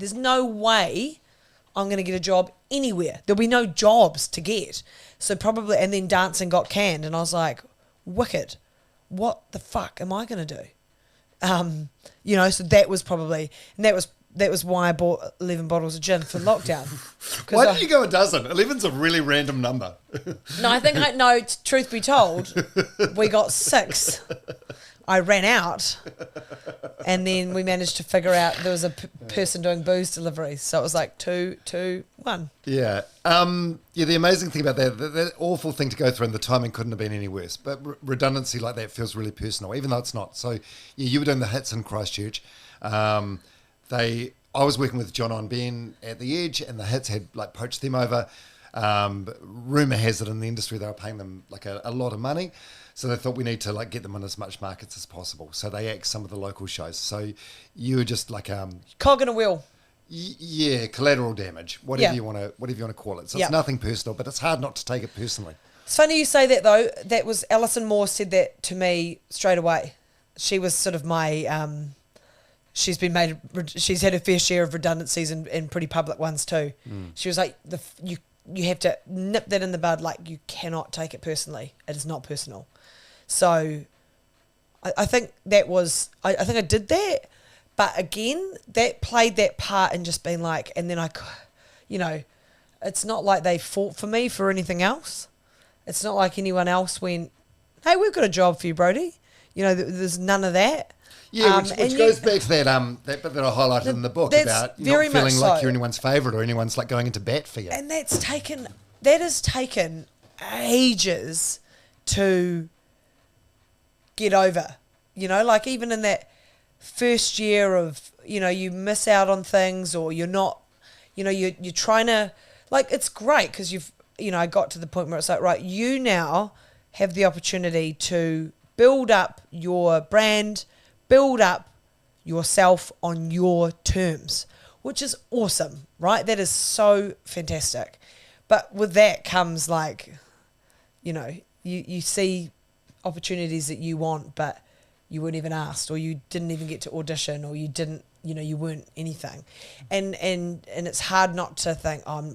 I'm going to get a job anywhere. There'll be no jobs to get. So probably, and then dancing got canned. And I was like, wicked. What the fuck am I going to do? You know, so that was probably, and that was why I bought 11 bottles of gin for lockdown. Why did you go a dozen? 11's a really random number. No, I think truth be told, we got 6. I ran out, and then we managed to figure out there was a person doing booze deliveries. So it was like 2, 2, 1. Yeah. Yeah, the amazing thing about that awful thing to go through, and the timing couldn't have been any worse. But redundancy like that feels really personal, even though it's not. So, yeah, you were doing the hits in Christchurch. I was working with John on Ben at the Edge, and the hits had, like, poached them over. Rumour has it in the industry they were paying them like a lot of money. So they thought we need to, like, get them in as much markets as possible. So they axed some of the local shows. So you were just like... cog in a wheel. Yeah, collateral damage, whatever you want to call it. So it's nothing personal, but it's hard not to take it personally. It's funny you say that though. That was Alison Moore said that to me straight away. She was sort of my. She's had her fair share of redundancies and pretty public ones too. She was like, you have to nip that in the bud. Like, you cannot take it personally. It is not personal. So I think that was, I think I did that. But again, that played that part in just being like, and then it's not like they fought for me for anything else. It's not like anyone else went, hey, we've got a job for you, Brodie. There's none of that. Yeah, which goes back to that bit that I highlighted in the book about not feeling like you're anyone's favourite or anyone's like going into bat for you. And that has taken ages to get over. Like even in that first year of, you miss out on things or you're not, you're trying to, like, it's great because I got to the point where it's like, right, you now have the opportunity to build up your brand, build up yourself on your terms, which is awesome, right? That is so fantastic. But with that comes like, you see opportunities that you want, but you weren't even asked, or you didn't even get to audition, or you didn't, you weren't anything. And it's hard not to think, I'm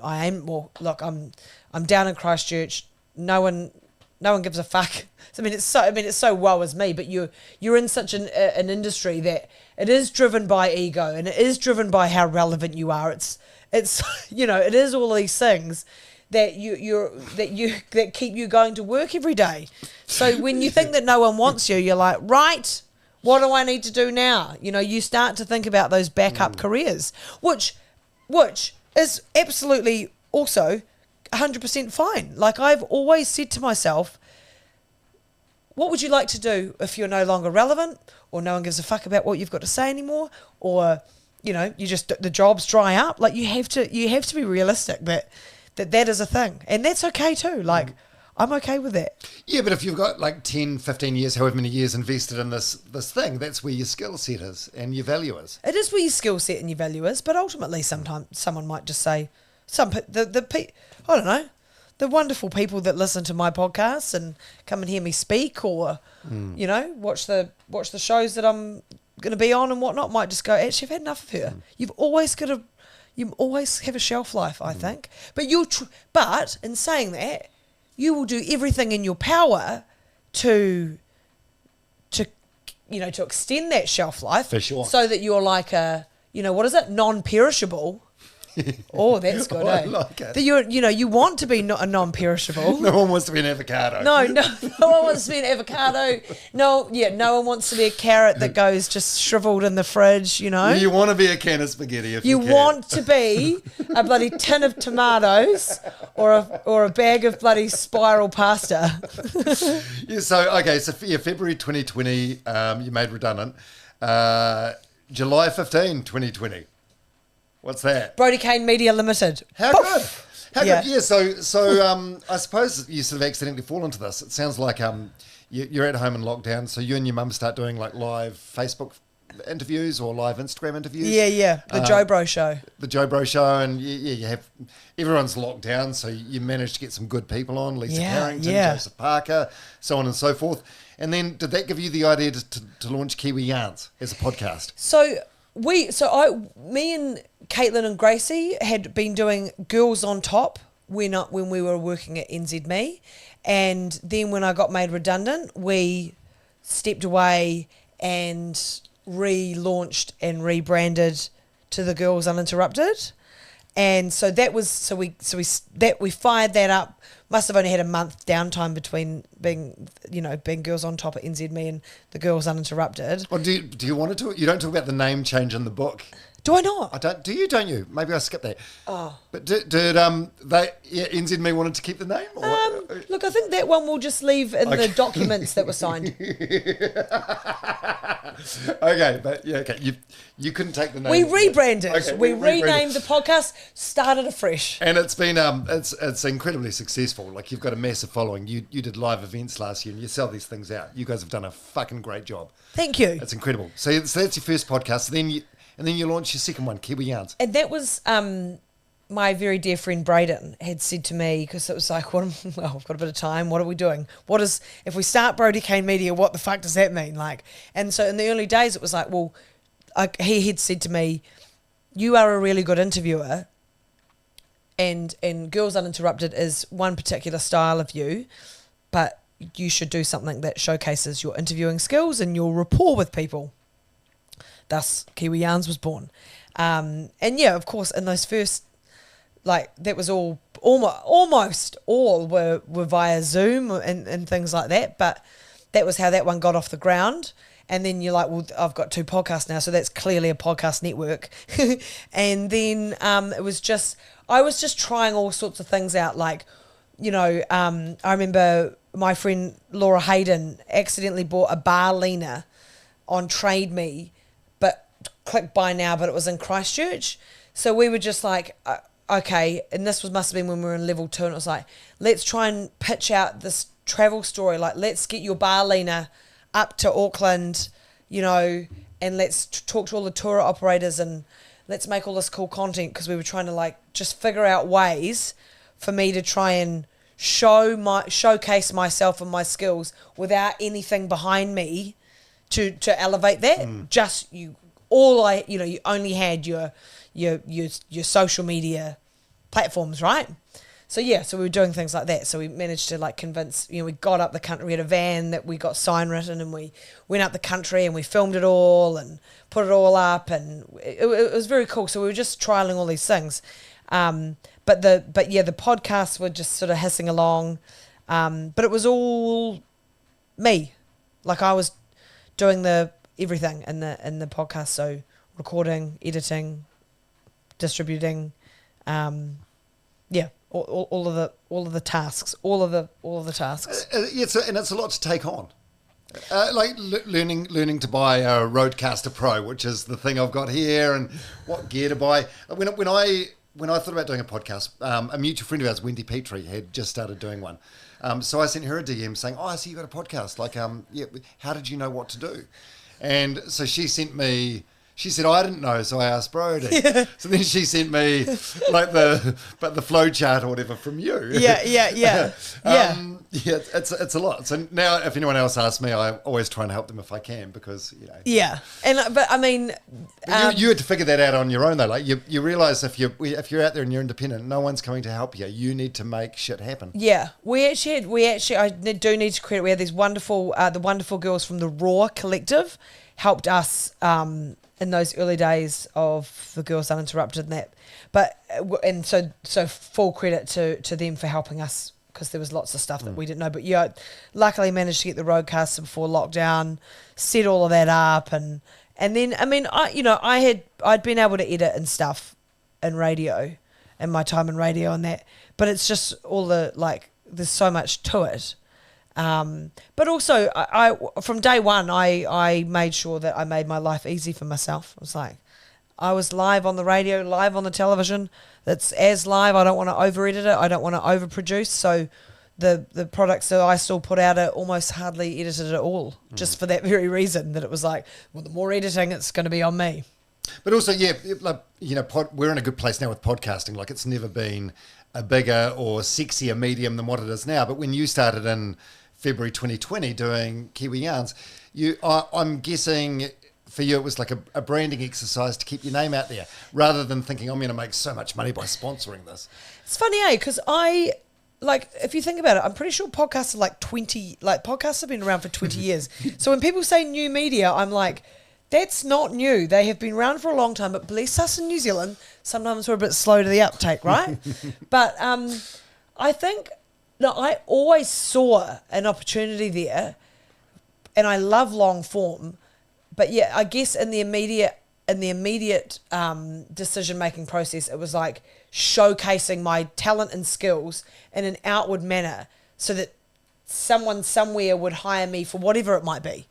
down in Christchurch. No one gives a fuck. It's so woe is me, but you're in such an industry that it is driven by ego and it is driven by how relevant you are. It's it is all these things that that keep you going to work every day. So when you think that no one wants you, you're like, right, what do I need to do now? You start to think about those backup careers, which is absolutely also 100% fine. Like, I've always said to myself, what would you like to do if you're no longer relevant, or no one gives a fuck about what you've got to say anymore, or the jobs dry up? Like, you have to be realistic that is a thing, and that's okay too. Like, I'm okay with that. Yeah, but if you've got like 10, 15 years, however many years invested in this thing, that's where your skill set is and your value is. It is where your skill set and your value is, but ultimately sometimes someone might just say, I don't know, the wonderful people that listen to my podcasts and come and hear me speak, or watch the shows that I'm going to be on and whatnot, might just go, actually, I've had enough of her. You always have a shelf life, I think. But but in saying that, you will do everything in your power to extend that shelf life, for sure, so that you're like a, what is it, non-perishable. Oh, that's good, I like it. That you want to be not a non-perishable. No one wants to be an avocado. No one wants to be an avocado. No one wants to be a carrot that goes just shriveled in the fridge, You want to be a can of spaghetti if you can. You want to be a bloody tin of tomatoes or a bag of bloody spiral pasta. So February 2020, you made redundant. July 15, 2020. What's that? Brodie Kane Media Limited. How good. How good. Yeah, so I suppose you sort of accidentally fall into this. It sounds like you're at home in lockdown, so you and your mum start doing like live Facebook interviews or live Instagram interviews. Yeah. The Joe Bro Show. The Joe Bro Show, and you have, everyone's locked down, so you managed to get some good people on, Lisa Carrington, Joseph Parker, so on and so forth. And then did that give you the idea to launch Kiwi Yarns as a podcast? Me and Caitlin and Gracie had been doing Girls on Top when we were working at NZME, and then when I got made redundant, we stepped away and relaunched and rebranded to the Girls Uninterrupted. And so we fired that up. Must have only had a month downtime between being Girls on Top at NZME and the Girls Uninterrupted. Well, do you want to talk? You don't talk about the name change in the book. Do I not? I don't. Do you? Don't you? Maybe I skipped that. Oh. But did NZME wanted to keep the name? Or look, I think that one we'll just leave in the documents that were signed. Okay, but you couldn't take the name. We rebranded. Okay, we renamed the podcast, started afresh, and it's been it's incredibly successful. Like, you've got a massive following. You did live events last year, and you sell these things out. You guys have done a fucking great job. Thank you. It's incredible. So that's your first podcast. Then And then you launched your second one, Kiwi Yarns. And that was my very dear friend Braden had said to me, because it was like, well, I've got a bit of time. What are we doing? If we start Brodie Kane Media, what the fuck does that mean? Like, and so in the early days, it was like, well, he had said to me, you are a really good interviewer, and Girls Uninterrupted is one particular style of you, but you should do something that showcases your interviewing skills and your rapport with people. Thus, Kiwi Yarns was born. And yeah, of course, in those first, like, that was almost all were via Zoom and things like that, but that was how that one got off the ground. And then you're like, well, I've got 2 podcasts now, so that's clearly a podcast network. And then I was just trying all sorts of things out. Like, you know, I remember my friend Laura Hayden accidentally bought a Barlina on Trade Me, but click buy now, but it was in Christchurch. So we were just like, okay, and this must have been when we were in level 2, and it was like, let's try and pitch out this travel story. Like, let's get your Barlina up to Auckland, you know, and let's talk to all the tour operators and let's make all this cool content, because we were trying to like just figure out ways for me to try and showcase myself and my skills without anything behind me to elevate that. Just you only had your social media platforms, right? So yeah, so we were doing things like that. So we managed to like convince, we got up the country, we had a van that we got sign written, and we went up the country and we filmed it all and put it all up, and it was very cool. So we were just trialing all these things. But the podcasts were just sort of hissing along. But it was all me. Like, I was doing everything in the podcast. So recording, editing, distributing, all of the tasks, all of the tasks. And it's a lot to take on. Like learning to buy a Rodecaster Pro, which is the thing I've got here, and what gear to buy. When I thought about doing a podcast, a mutual friend of ours, Wendy Petrie, had just started doing one. So I sent her a DM saying, "Oh, I see you got a podcast. Like, how did you know what to do?" And so she sent me. She said, I didn't know, so I asked Brodie. Yeah. So then she sent me like the flow chart or whatever from you. Yeah. It's a lot. So now if anyone else asks me, I always try and help them if I can, because, Yeah. But I mean... you had to figure that out on your own though. Like you realise if you're out there and you're independent, no one's coming to help you. You need to make shit happen. Yeah. I do need to credit, we had these wonderful, the wonderful girls from the Raw Collective helped us... in those early days of the Girls Uninterrupted and that, so full credit to them for helping us, because there was lots of stuff that we didn't know. But yeah, luckily managed to get the Rodecaster before lockdown, set all of that up, and then I mean I'd been able to edit and stuff in radio, in my time in radio and that, but it's just all the there's so much to it. But also, I from day one, I made sure that I made my life easy for myself. It was like, I was live on the radio, live on the television. That's as live. I don't want to over-edit it. I don't want to overproduce. So the products that I still put out are almost hardly edited at all, just for that very reason, that it was like, well, the more editing, it's going to be on me. But also, we're in a good place now with podcasting. Like, it's never been a bigger or sexier medium than what it is now. But when you started in February 2020 doing Kiwi Yarns, I'm guessing for you it was like a branding exercise to keep your name out there, rather than thinking, I'm going to make so much money by sponsoring this. It's funny, because if you think about it, I'm pretty sure podcasts are podcasts have been around for 20 years. So when people say new media, I'm like, that's not new. They have been around for a long time, but bless us in New Zealand, sometimes we're a bit slow to the uptake, right? But I think... No, I always saw an opportunity there, and I love long form. But yeah, I guess in the immediate decision making process, it was like showcasing my talent and skills in an outward manner, so that someone somewhere would hire me for whatever it might be.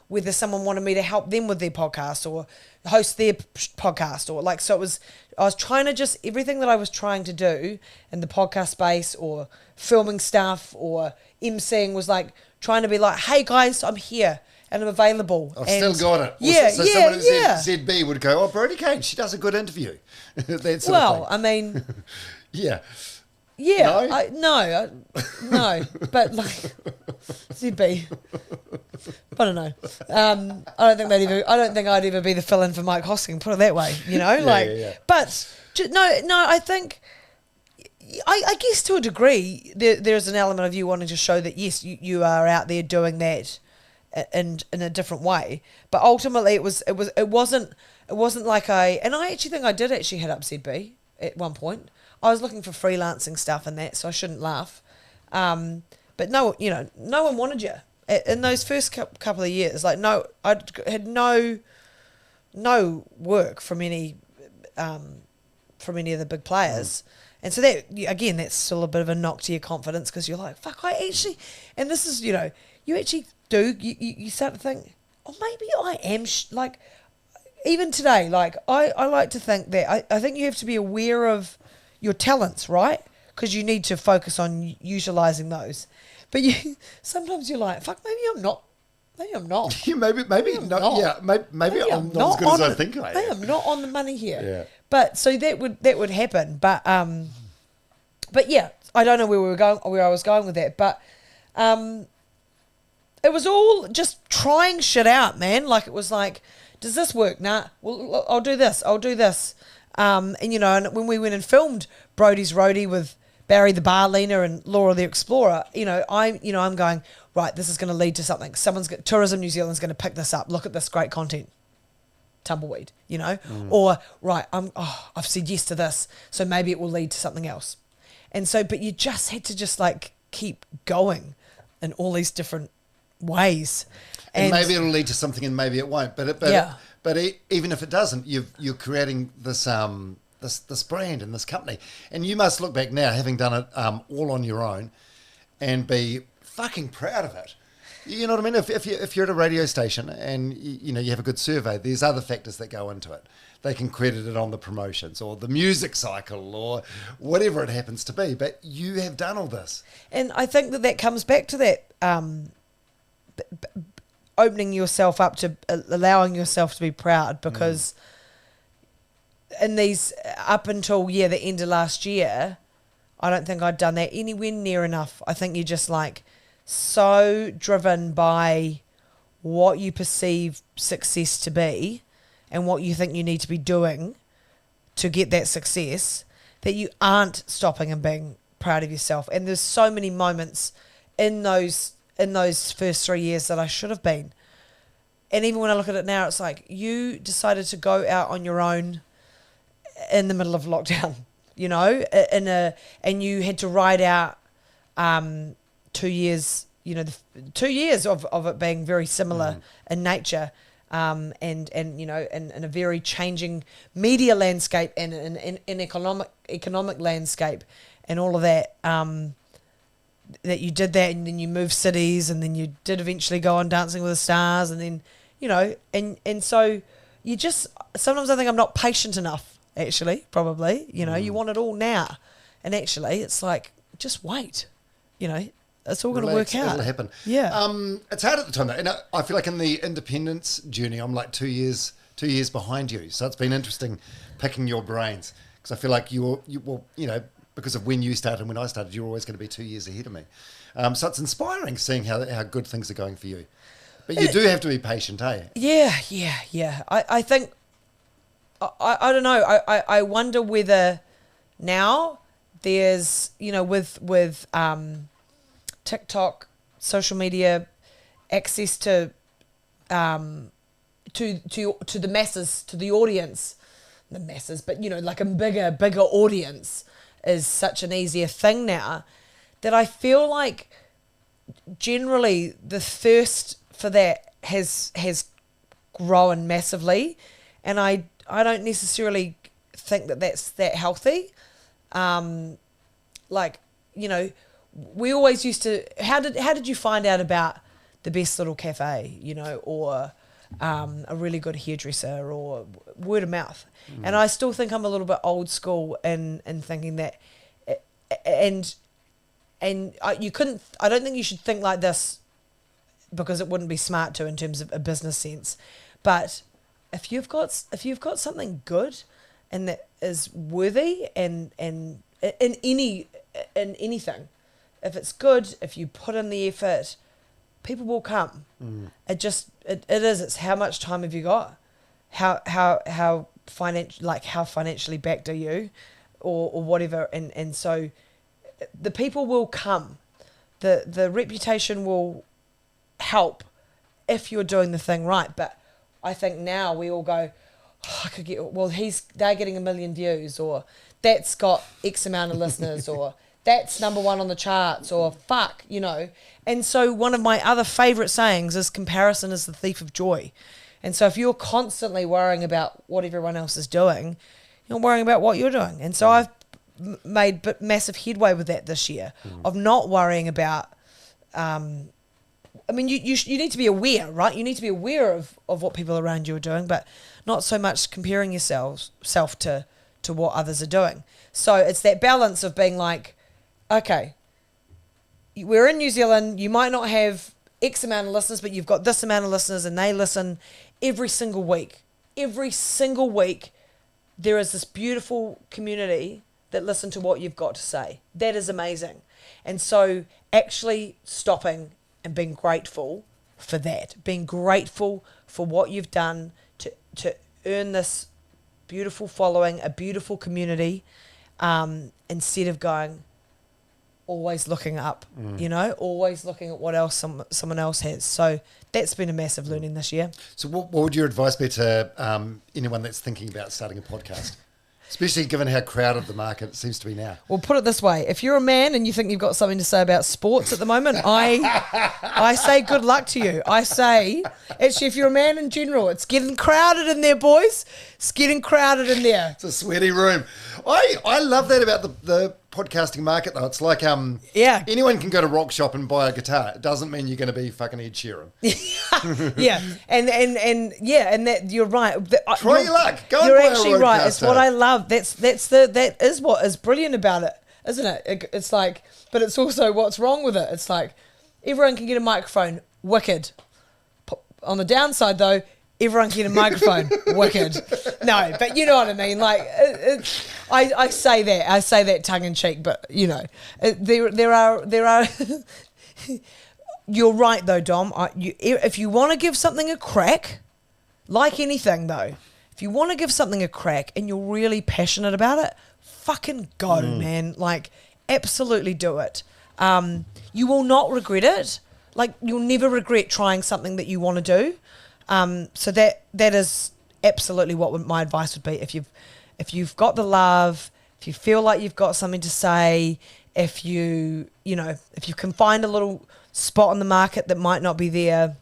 Whether someone wanted me to help them with their podcast or host their podcast, or so it was. I was trying to just, everything that I was trying to do in the podcast space or filming stuff or emceeing was like trying to be like, hey guys, I'm here. and I'm available. I've and still got it. Yeah, so yeah, someone at yeah. ZB would go, oh, Brodie Kane, she does a good interview. That sort Well, of I mean, yeah. yeah, No? no, but like ZB, I don't know. I don't think I'd ever be the fill-in for Mike Hosking. Put it that way, you know. Yeah. But no, I think. I guess to a degree, there's an element of you wanting to show that yes, you are out there doing that in a different way. But ultimately, it wasn't like and I actually think I did actually hit up ZB at one point. I was looking for freelancing stuff and that, so I shouldn't laugh. But no one wanted you in those first couple of years. Like I had no work from any of the big players. And so that, again, that's still a bit of a knock to your confidence because you're like, fuck, I actually, and this is, you actually do, you start to think, oh, maybe I am, like, even today, like, I like to think that, I think you have to be aware of your talents, right? Because you need to focus on utilising those. But sometimes you're like, fuck, maybe I'm not. Maybe I'm not. Yeah, maybe I'm not. Yeah, maybe I'm not as good as I think I am. Maybe I'm not on the money here. Yeah. But so that would happen. But yeah, I don't know where I was going with that. But it was all just trying shit out, man. Like it was like, does this work? Nah. Well, I'll do this. And and when we went and filmed Brodie's Roadie with Barry the bar leaner and Laura the explorer, I'm going, right, this is going to lead to something. Tourism New Zealand's going to pick this up. Look at this great content. Tumbleweed, or right, I've said yes to this, so maybe it will lead to something else. And so, but you just had to just like keep going in all these different ways. And maybe it'll lead to something and maybe it won't. But even if it doesn't, you're creating this this brand and this company. And you must look back now, having done it all on your own, and be fucking proud of it. You know what I mean? If you're at a radio station and you have a good survey, there's other factors that go into it. They can credit it on the promotions or the music cycle or whatever it happens to be. But you have done all this. And I think that comes back to that opening yourself up to allowing yourself to be proud, because in these up until the end of last year, I don't think I'd done that anywhere near enough. I think you're just like so driven by what you perceive success to be and what you think you need to be doing to get that success that you aren't stopping and being proud of yourself. And there's so many moments in those first 3 years that I should have been. And even when I look at it now, it's like you decided to go out on your own in the middle of lockdown, and you had to ride out 2 years, 2 years of it being very similar in nature, and in a very changing media landscape and in economic landscape and all of that, that you did that, and then you moved cities, and then you did eventually go on Dancing with the Stars, and then, and so you just, sometimes I think I'm not patient enough, actually, probably, you want it all now. And actually, it's like, just wait, it's all going to work out. It'll happen. Yeah. It's hard at the time, though. And I feel like in the independence journey, I'm like 2 years behind you. So it's been interesting picking your brains, because I feel like because of when you started and when I started, you're always going to be 2 years ahead of me. So it's inspiring seeing how good things are going for you. But you do have to be patient, eh? Yeah. I think, I don't know, I wonder whether now there's, with TikTok, social media, access to the masses, to the audience, the masses, but like a bigger audience is such an easier thing now, that I feel like generally the thirst for that has grown massively, and I don't necessarily think that that's that healthy. We always used to. How did you find out about the best little cafe, or a really good hairdresser, or word of mouth? And I still think I'm a little bit old school in thinking that, and you couldn't. I don't think you should think like this because it wouldn't be smart to in terms of a business sense. But if you've got something good and that is worthy and in anything, if it's good, if you put in the effort, people will come. It's how much time have you got? How financially backed are you, or whatever, and so the people will come. The reputation will help if you're doing the thing right. But I think now we all go, they're getting 1 million views, or that's got X amount of listeners, or that's number one on the charts, or fuck, And so one of my other favourite sayings is comparison is the thief of joy. And so if you're constantly worrying about what everyone else is doing, you're worrying about what you're doing. And so I've made massive headway with that this year, of not worrying about, you need to be aware, right? You need to be aware of what people around you are doing, but not so much comparing yourself to what others are doing. So it's that balance of being like, okay, we're in New Zealand, you might not have X amount of listeners, but you've got this amount of listeners and they listen every single week. Every single week, there is this beautiful community that listen to what you've got to say. That is amazing. And so actually stopping and being grateful for that, being grateful for what you've done to earn this beautiful following, a beautiful community, instead of going, always looking up, always looking at what else someone else has. So that's been a massive learning this year. So what would your advice be to anyone that's thinking about starting a podcast? Especially given how crowded the market seems to be now. Well, put it this way. If you're a man and you think you've got something to say about sports at the moment, I say good luck to you. I say, actually, if you're a man in general, it's getting crowded in there, boys. It's getting crowded in there. It's a sweaty room. I love that about the podcasting market, though. It's like anyone can go to Rock Shop and buy a guitar. It doesn't mean you're going to be fucking Ed Sheeran. Yeah, and that you're right. Try your luck. Go you're and buy actually a right. It's roadcaster. what I love. That is what is brilliant about it, isn't it? It's like, but it's also what's wrong with it. It's like everyone can get a microphone. Wicked. On the downside, though, everyone can get a microphone. Wicked. No, but you know what I mean. Like, I say that tongue in cheek, but there are. You're right though, Dom. If you want to give something a crack, like anything though, if you want to give something a crack and you're really passionate about it, fucking go, man. Like, absolutely do it. You will not regret it. Like, you'll never regret trying something that you want to do. So that is absolutely what my advice would be. If you've got the love, if you feel like you've got something to say, if you can find a little spot on the market that might not be there,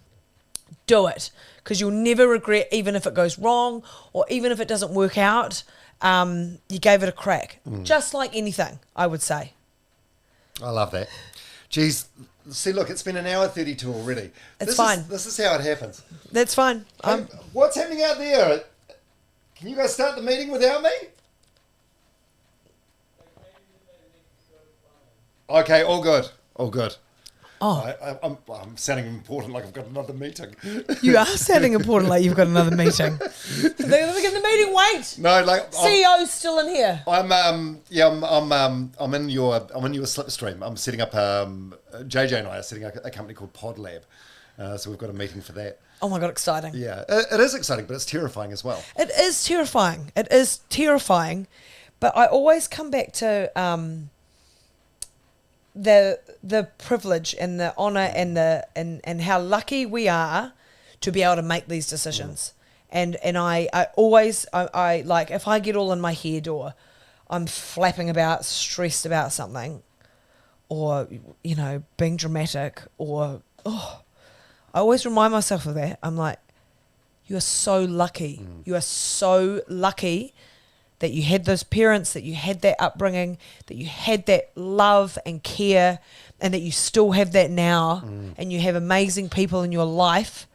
do it, because you'll never regret, even if it goes wrong or even if it doesn't work out. You gave it a crack, just like anything, I would say. I love that. Geez, see, look, it's been an hour 32 already. It's fine. This is how it happens. That's fine. Hey, what's happening out there? Can you guys start the meeting without me? Okay, all good. All good. Oh, I'm sounding important, like I've got another meeting. You are sounding important, like you've got another meeting. The meeting. Wait. No, like CEO's still in here. I'm in your slipstream. I'm setting up. JJ and I are setting up a company called PodLab. So we've got a meeting for that. Oh my God, exciting. Yeah, it is exciting, but it's terrifying as well. It is terrifying. It is terrifying, but I always come back to the privilege and the honor and how lucky we are to be able to make these decisions. And I always like, if I get all in my head or I'm flapping about, stressed about something, or being dramatic, or I always remind myself of that. I'm like, you are so lucky. You are so lucky that you had those parents, that you had that upbringing, that you had that love and care, and that you still have that now, and you have amazing people in your life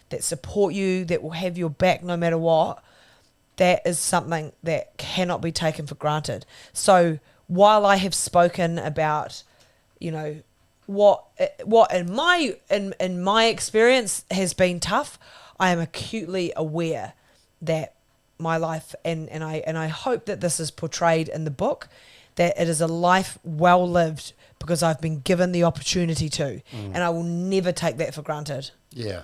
that support you, that will have your back no matter what. That is something that cannot be taken for granted. So while I have spoken about, what in my experience has been tough, I am acutely aware that my life, and I hope that this is portrayed in the book, that it is a life well lived because I've been given the opportunity to, and I will never take that for granted. Yeah.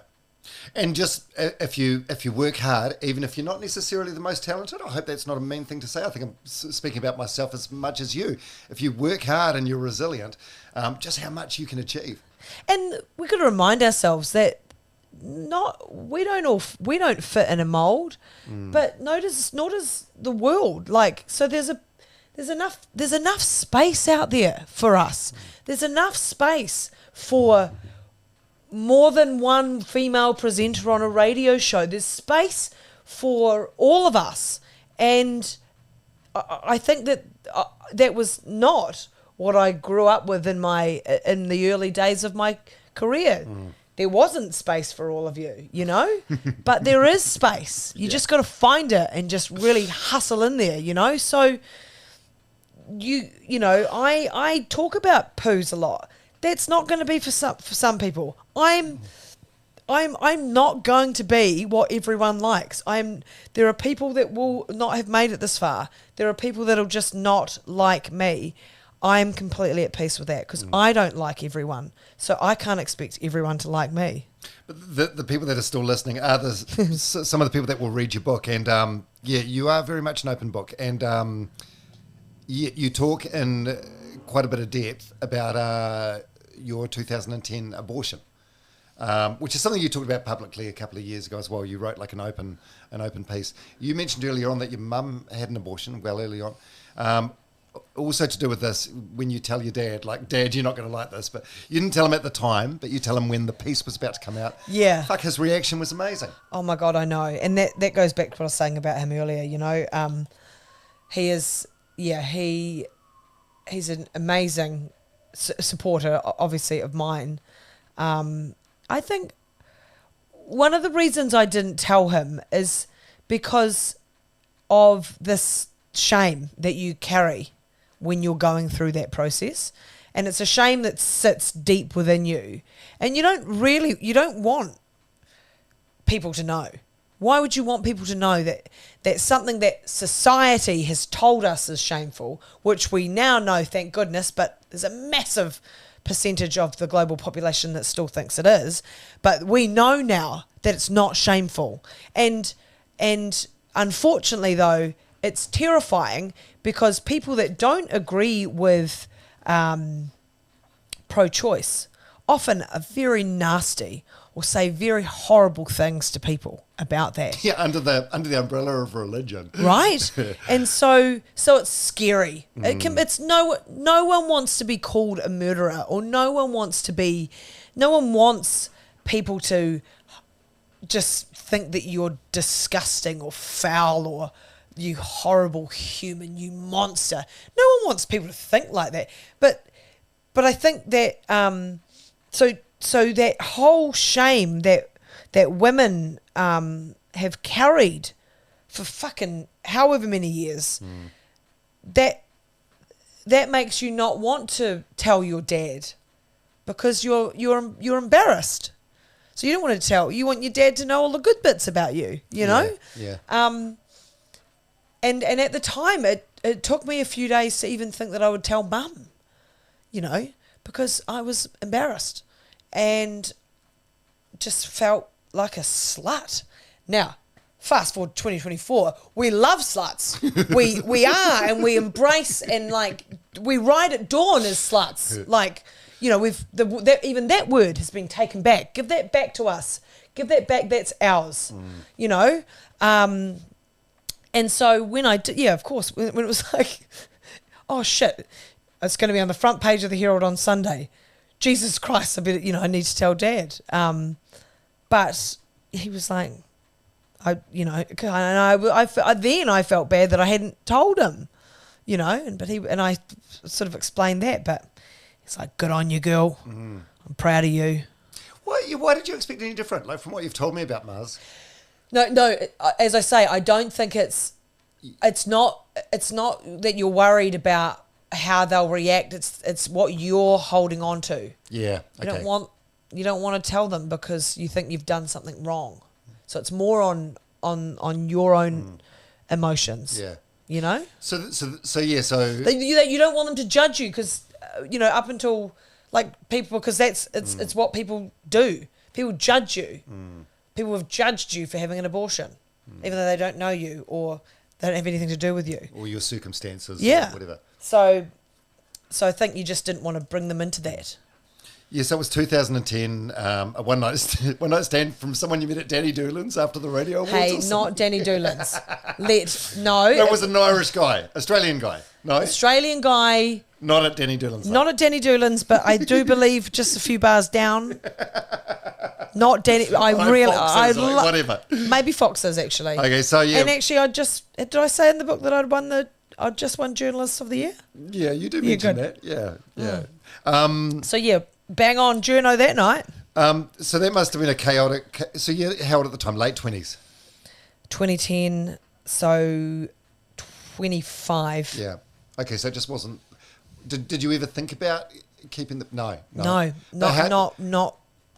And just if you work hard, even if you're not necessarily the most talented, I hope that's not a mean thing to say. I think I'm speaking about myself as much as you. If you work hard and you're resilient, just how much you can achieve. And we've got to remind ourselves that we don't fit in a mold, but nor does the world. Like, so there's enough space out there for us. There's enough space for more than one female presenter on a radio show. There's space for all of us. And I think that that was not what I grew up with in the early days of my career. There wasn't space for all of you, you know? But there is space. You just got to find it and just really hustle in there, you know? So you know, I talk about poos a lot. That's not going to be for some people. I'm not going to be what everyone likes. There are people that will not have made it this far. There are people that'll just not like me. I'm completely at peace with that because I don't like everyone. So I can't expect everyone to like me. But the people that are still listening are some of the people that will read your book. And you are very much an open book. And you talk in quite a bit of depth about your 2010 abortion, which is something you talked about publicly a couple of years ago as well. You wrote like an open piece. You mentioned earlier on that your mum had an abortion early on. Also to do with this, when you tell your dad, like, Dad, you're not going to like this, but you didn't tell him at the time, but you tell him when the piece was about to come out. Yeah. Fuck, his reaction was amazing. Oh my God, I know. And that goes back to what I was saying about him earlier, you know. He's an amazing supporter, obviously, of mine. I think one of the reasons I didn't tell him is because of this shame that you carry when you're going through that process. And it's a shame that sits deep within you. And you don't want people to know. Why would you want people to know that that's something that society has told us is shameful, which we now know, thank goodness, but there's a massive percentage of the global population that still thinks it is. But we know now that it's not shameful. And unfortunately, though, it's terrifying because people that don't agree with pro-choice often are very nasty or say very horrible things to people about that. Yeah, under the umbrella of religion. Right? And so it's scary. It's no one wants to be called a murderer, or no one wants people to just think that you're disgusting or foul or you horrible human, you monster. No one wants people to think like that. But I think that so that whole shame that women have carried for fucking however many years, that makes you not want to tell your dad because you're embarrassed. So you don't want to tell. You want your dad to know all the good bits about you, you know? Yeah. And at the time, it took me a few days to even think that I would tell Mum, you know, because I was embarrassed and just felt like a slut. Now, fast forward to 2024, we love sluts. we are, and we embrace, and like we ride at dawn as sluts. Like, you know, even that word has been taken back. Give that back to us. Give that back. That's ours. You know. And so when I did, of course, when it was like, oh shit, it's going to be on the front page of the Herald on Sunday. Jesus Christ, I need to tell Dad. But he was like, then I felt bad that I hadn't told him, you know, and I sort of explained that, but it's like, good on you, girl. I'm proud of you. Why did you expect any different, like from what you've told me about Mars? No. As I say, I don't think it's not that you're worried about how they'll react. It's what you're holding on to. Yeah. You don't want to tell them because you think you've done something wrong. So it's more on your own emotions. Yeah. You know? So You don't want them to judge you because, up until, like, people, because it's what people do. People judge you. People have judged you for having an abortion, even though they don't know you or they don't have anything to do with you. Or your circumstances Yeah. or whatever. So I think you just didn't want to bring them into that. Yes, that was 2010, a one night stand from someone you met at Danny Doolan's after the radio awards. Hey, or something. not Danny Doolan's. That was an Irish guy, Australian guy. No, Australian guy. not at Danny Doolan's. Not at Danny Doolan's, but I do believe just a few bars down. Not Danny. Whatever. Maybe Fox's actually. Okay, so yeah. And actually, did I say in the book that I'd just won Journalist of the Year? Yeah, you do mention good. that. Yeah. So yeah, bang on Journo that night. So that must have been a chaotic. So you held at the time, late 20s. 2010. So 25. Yeah. Okay, so it just wasn't. Did you ever think about keeping the? No. Not.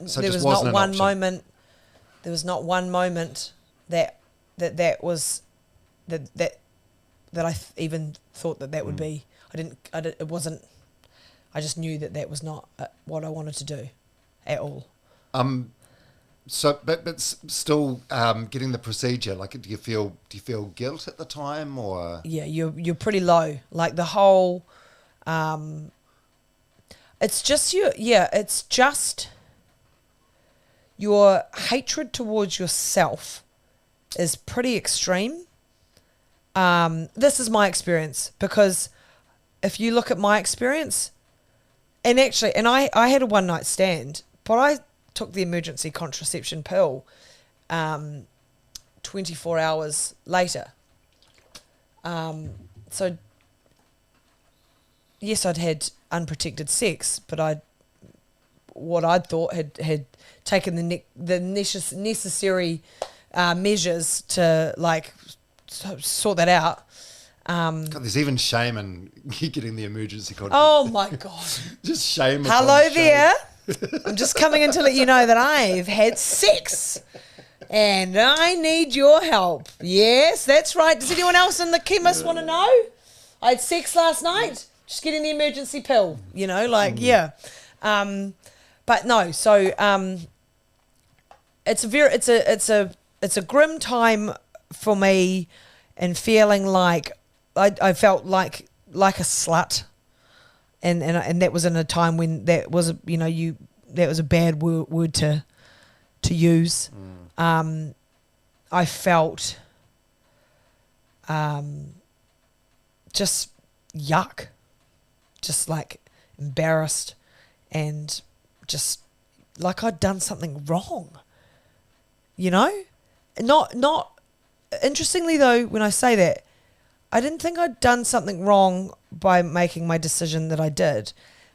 So There it was just wasn't not an one option. moment. There was not one moment that I even thought that would be. It wasn't. I just knew that was not what I wanted to do, at all. So, but still, getting the procedure. Like, do you feel guilt at the time, or? Yeah, you're pretty low. Like the whole. It's just your hatred towards yourself is pretty extreme. This is my experience, because if you look at my experience, and I had a one night stand, but I took the emergency contraception pill 24 hours later. So yes, I'd had unprotected sex, but what I'd thought had taken the necessary measures to, like, sort that out. God, there's even shame in getting the emergency contract. Oh my God. Just shame. Hello upon shame. there. I'm just coming in to let you know that I've had sex and I need your help. Yes, that's right. Does anyone else in the chemist want to know? I had sex last night. Just getting the emergency pill, yeah. But no, so it's a grim time for me, and feeling like I felt like a slut, and that was in a time when that was that was a bad word to use. I felt just yuck. Just like embarrassed and just like I'd done something wrong, Not interestingly though, when I say that, I didn't think I'd done something wrong by making my decision that I did,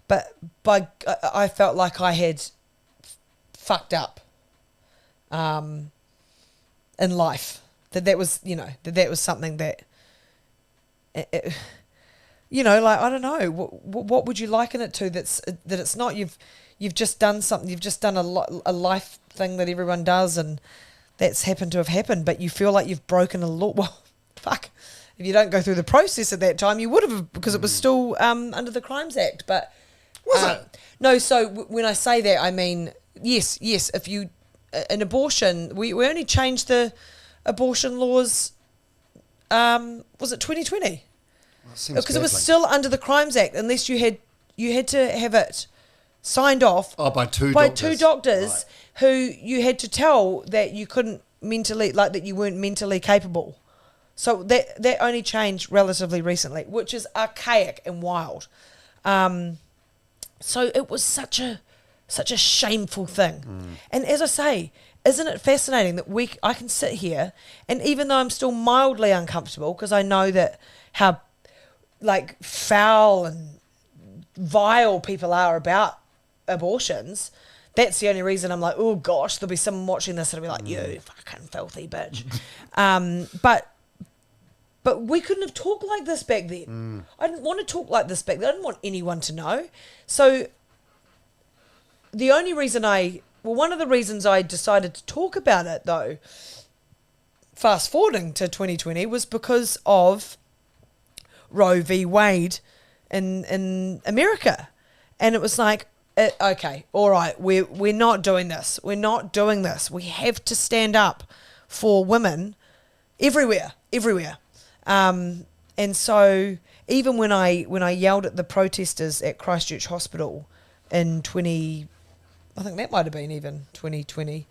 but I felt like I had fucked up in life. That was that was something that. Like, I don't know, what would you liken it to? That it's not you've just done something. You've just done a life thing that everyone does, and that's happened to have happened. But you feel like you've broken a law. Well, fuck. If you don't go through the process at that time, you would have, because it was still under the Crimes Act. But was it? No. So when I say that, I mean yes. If you an abortion, we only changed the abortion laws. Was it 2020? Because it was still under the Crimes Act, unless you had to have it signed off by two doctors right, who you had to tell that you couldn't mentally, like that you weren't mentally capable. So that only changed relatively recently, which is archaic and wild. So it was such a shameful thing. And as I say, isn't it fascinating that I can sit here, and even though I'm still mildly uncomfortable because I know that how like foul and vile people are about abortions, that's the only reason I'm like, oh gosh, there'll be someone watching this and I'll be like, you fucking filthy bitch. But But we couldn't have talked like this back then. I didn't want to talk like this back then. I didn't want anyone to know. So the only reason one of the reasons I decided to talk about it, though, fast forwarding to 2020, was because of Roe v. Wade in America. And it was like, okay, all right, we're not doing this. We're not doing this. We have to stand up for women everywhere. And so even when I yelled at the protesters at Christchurch Hospital in I think that might have been even 2020,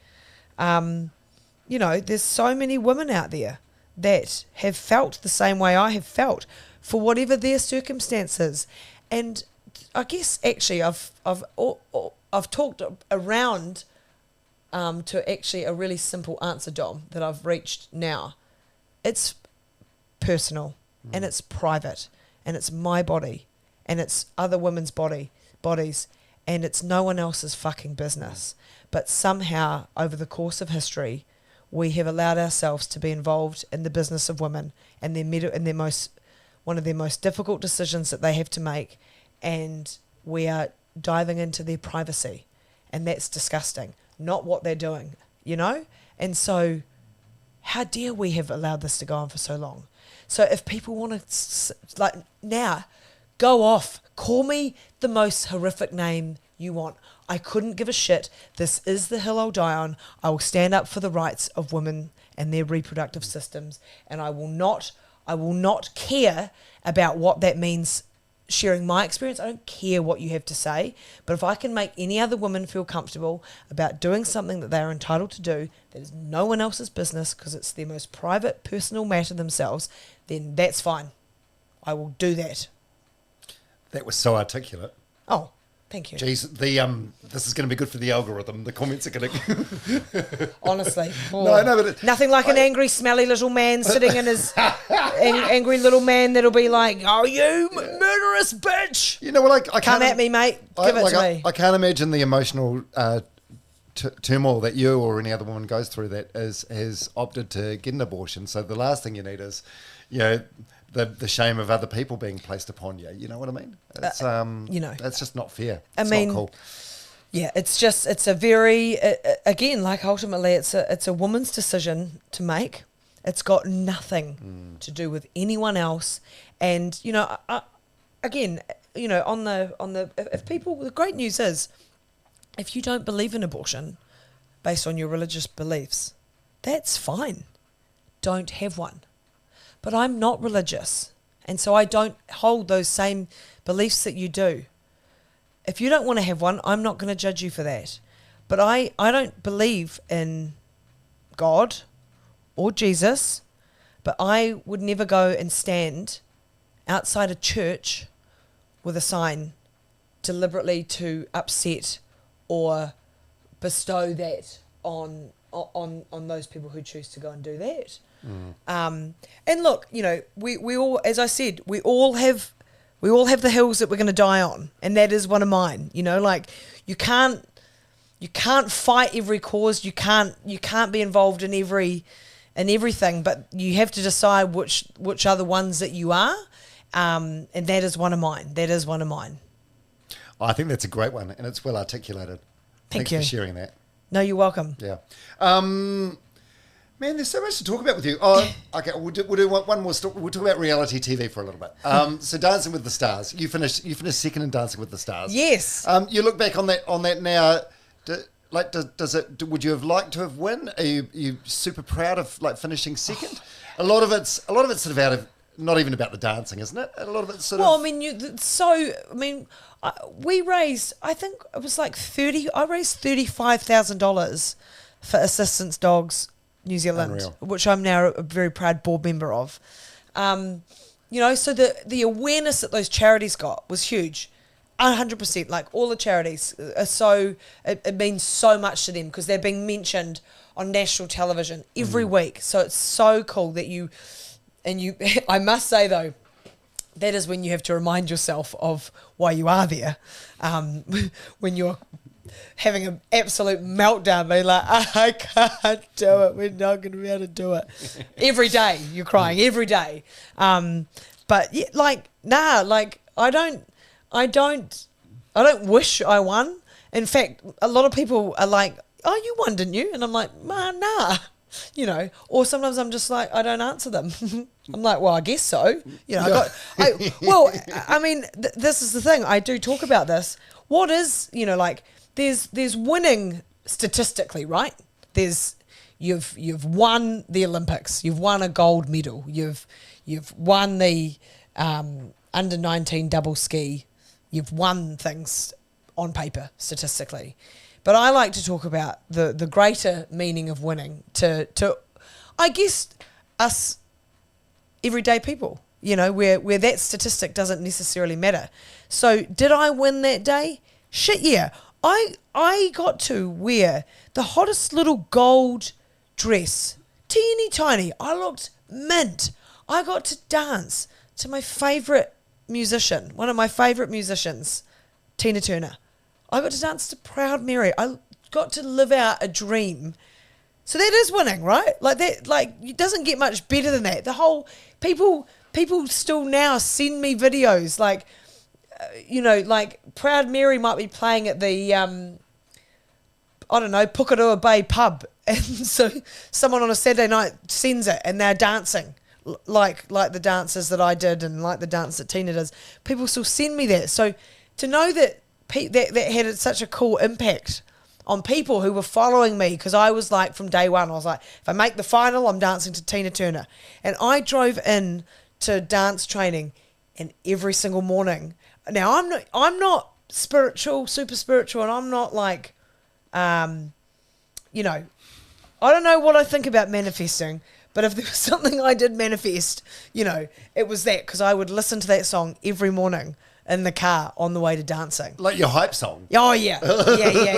there's so many women out there that have felt the same way I have felt for whatever their circumstances. And I guess actually I've talked around to actually a really simple answer, Dom, that I've reached now. It's personal and it's private and it's my body and it's other women's bodies and it's no one else's fucking business. But somehow over the course of history, we have allowed ourselves to be involved in the business of women and one of their most difficult decisions that they have to make, and we are diving into their privacy, and that's disgusting. Not what they're doing, And so how dare we have allowed this to go on for so long? So if people want to, now, go off. Call me the most horrific name you want. I couldn't give a shit. This is the hill I'll die on. I will stand up for the rights of women and their reproductive systems, and I will not care about what that means sharing my experience. I don't care what you have to say, but if I can make any other woman feel comfortable about doing something that they are entitled to do, that is no one else's business because it's their most private, personal matter themselves, then that's fine. I will do that. That was so articulate. Oh, thank you. Jeez, this is going to be good for the algorithm. The comments are going to... Honestly. No, but... Nothing like an angry, smelly little man sitting in his... angry little man that'll be like, oh, you murderous bitch. You know what? I Come at me, mate. Give it to me. I can't imagine the emotional turmoil that you or any other woman goes through that has opted to get an abortion. So the last thing you need is, the shame of other people being placed upon you. You know what I mean? It's, that's just not fair. It's not cool. Yeah, it's a very, again, like ultimately it's a woman's decision to make. It's got nothing to do with anyone else. And, again, if people, the great news is, if you don't believe in abortion based on your religious beliefs, that's fine. Don't have one. But I'm not religious, and so I don't hold those same beliefs that you do. If you don't want to have one, I'm not going to judge you for that. But I don't believe in God or Jesus, but I would never go and stand outside a church with a sign deliberately to upset or bestow that on those people who choose to go and do that. And look, we all, as I said, we all have the hills that we're going to die on, and that is one of mine. You can't fight every cause. You can't be involved in everything, but you have to decide which are the ones that you are. And that is one of mine. I think that's a great one, and it's well articulated. Thanks for sharing that. No, you're welcome. Yeah. Man, there's so much to talk about with you. Oh, okay, we'll do one more story. We'll talk about reality TV for a little bit. So Dancing with the Stars. You finished second in Dancing with the Stars. Yes. You look back on that now. Would you have liked to have won? Are you super proud of finishing second? A lot of it's sort of out of, not even about the dancing, isn't it? A lot of it's sort of. Well, we raised, I think it was I raised $35,000 for Assistance Dogs New Zealand, Unreal. Which I'm now a very proud board member of. So the awareness that those charities got was huge. 100%, all the charities are it means so much to them because they're being mentioned on national television every week. So it's so cool that I must say though, that is when you have to remind yourself of why you are there. When you're having an absolute meltdown, being like, I can't do it. We're not going to be able to do it. Every day you're crying, every day. But yeah, like, nah, like I don't wish I won. In fact, a lot of people are like, oh, you won, didn't you? And I'm like, nah. You know, or sometimes I'm just like, I don't answer them. I'm like, well, I guess so. You know, I mean, this is the thing. I do talk about this. What is, you know, like, there's winning statistically, right? You've won the Olympics. You've won a gold medal. You've won the under 19 double ski. You've won things on paper statistically. But I like to talk about the greater meaning of winning to I guess, us everyday people, you know, where that statistic doesn't necessarily matter. So did I win that day? Shit, yeah. I got to wear the hottest little gold dress, teeny tiny. I looked mint. I got to dance to my favourite musician, one of my favourite musicians, Tina Turner. I got to dance to Proud Mary. I got to live out a dream. So that is winning, right? Like that, like it doesn't get much better than that. The whole people still now send me videos like, you know, like Proud Mary might be playing at the, I don't know, Pukarua Bay pub, and so someone on a Saturday night sends it, and they're dancing like the dances that I did and like the dance that Tina does. People still send me that. So to know that. That had such a cool impact on people who were following me, because I was like, from day one, I was like, if I make the final, I'm dancing to Tina Turner. And I drove in to dance training, and every single morning. Now I'm not spiritual, super spiritual, and I'm not like, you know, I don't know what I think about manifesting, but if there was something I did manifest, you know, it was that, because I would listen to that song every morning in the car on the way to dancing. Like your hype song. Oh, yeah.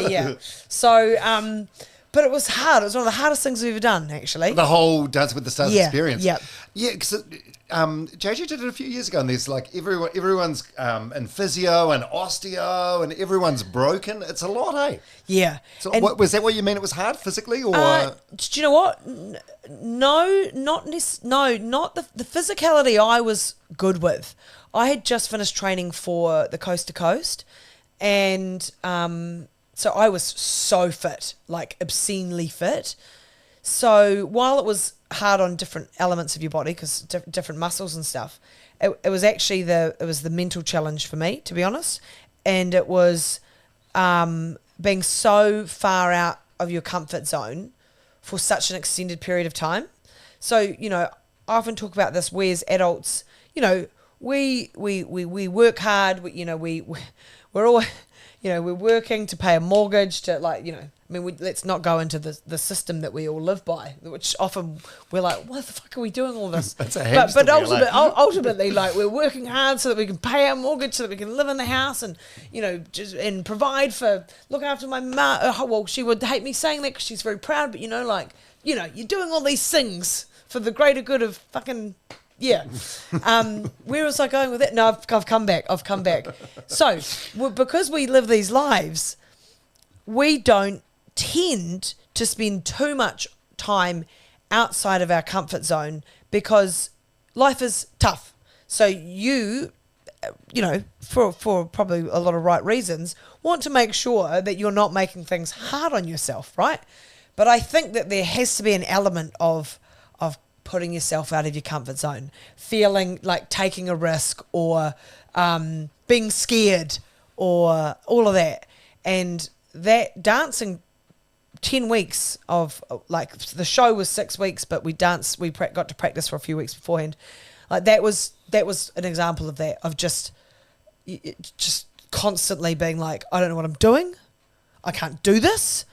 Yeah. So, but it was hard. It was one of the hardest things we've ever done, actually. The whole Dance with the Stars experience. Yeah. Yeah, because JJ did it a few years ago, and there's like everyone's in physio and osteo, and everyone's broken. It's a lot, eh? Yeah. So was that what you mean? It was hard physically, or? Do you know what? No, not the physicality I was good with. I had just finished training for the Coast to Coast, and so I was so fit, like obscenely fit. So while it was hard on different elements of your body, because different muscles and stuff, it was actually the mental challenge for me, to be honest, and it was being so far out of your comfort zone for such an extended period of time. So, you know, I often talk about this. We as adults, you know, we work hard. We're all, you know, we're working to pay a mortgage, to, like, you know, I mean, let's not go into the system that we all live by, which often we're like, what the fuck are we doing all this? That's a hamster but ultimately, like, we're working hard so that we can pay our mortgage, so that we can live in the house, and, you know, and provide for, look after my mum. Well, she would hate me saying that because she's very proud, but, you know, like, you know, you're doing all these things for the greater good of fucking... Yeah. Where was I going with that? No, I've come back. So, because we live these lives, we don't tend to spend too much time outside of our comfort zone, because life is tough. So you know, for probably a lot of right reasons, want to make sure that you're not making things hard on yourself, right? But I think that there has to be an element of putting yourself out of your comfort zone, feeling like taking a risk, or being scared, or all of that. And that dancing 10 weeks of, like, the show was 6 weeks, but we got to practice for a few weeks beforehand. Like, that was an example of that, of just constantly being like, I don't know what I'm doing. I can't do this.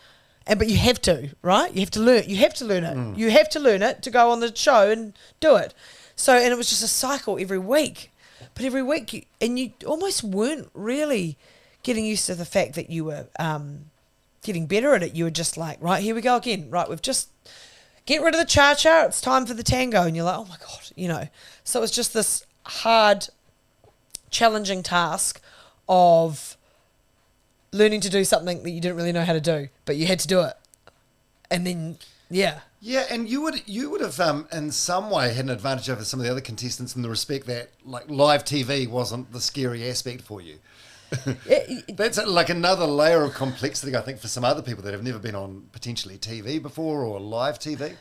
But you have to, right? You have to learn it. You have to learn it to go on the show and do it. So, and it was just a cycle every week. But every week, and you almost weren't really getting used to the fact that you were getting better at it. You were just like, right, here we go again. Right, we've just get rid of the cha-cha. It's time for the tango. And you're like, oh my God, you know. So it was just this hard, challenging task of learning to do something that you didn't really know how to do, but you had to do it. And then, yeah. Yeah, and you would have in some way had an advantage over some of the other contestants in the respect that like live TV wasn't the scary aspect for you. That's like another layer of complexity, I think, for some other people that have never been on potentially TV before or live TV.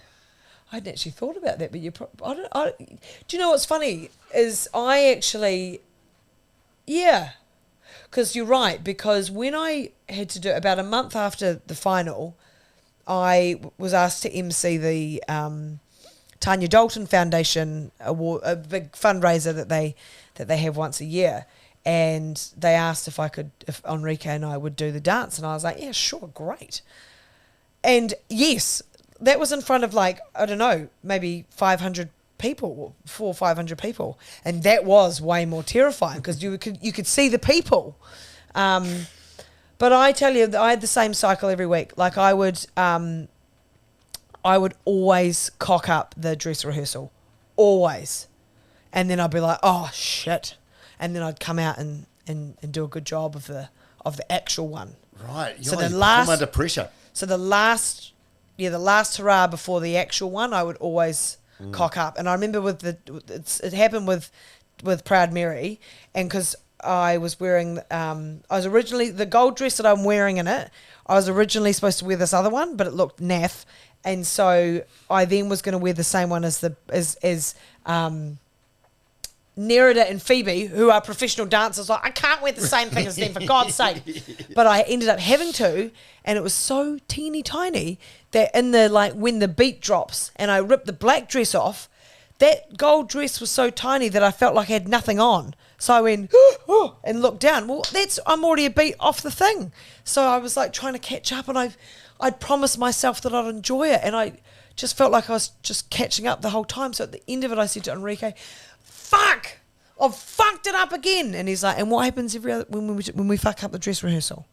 I hadn't actually thought about that, but do you know what's funny is I actually, yeah, because you're right, because when I had to do it about a month after the final, I was asked to MC the Tanya Dalton Foundation Award, a big fundraiser that they have once a year, and they asked if Enrique and I would do the dance, and I was like, yeah, sure, great. And yes, that was in front of like, I don't know, maybe 500 people, 400 or 500 people, and that was way more terrifying because you could see the people. But I tell you, I had the same cycle every week. Like I would always cock up the dress rehearsal, always, and then I'd be like, oh shit, and then I'd come out and do a good job of the actual one. Right. So the last, come under pressure. So the last hurrah before the actual one, I would always cock up. And I remember it happened with Proud Mary, and because I was wearing, I was originally, the gold dress that I'm wearing in it, I was originally supposed to wear this other one, but it looked naff. And so I then was going to wear the same one as Nerida and Phoebe, who are professional dancers. Like, I can't wear the same thing as them, for God's sake. But I ended up having to, and it was so teeny tiny that when the beat drops and I ripped the black dress off, that gold dress was so tiny that I felt like I had nothing on. So I went, oh, and looked down. Well, I'm already a beat off the thing. So I was like trying to catch up, and I'd promised myself that I'd enjoy it, and I just felt like I was just catching up the whole time. So at the end of it, I said to Enrique, fuck, I've fucked it up again. And he's like, and what happens when we fuck up the dress rehearsal?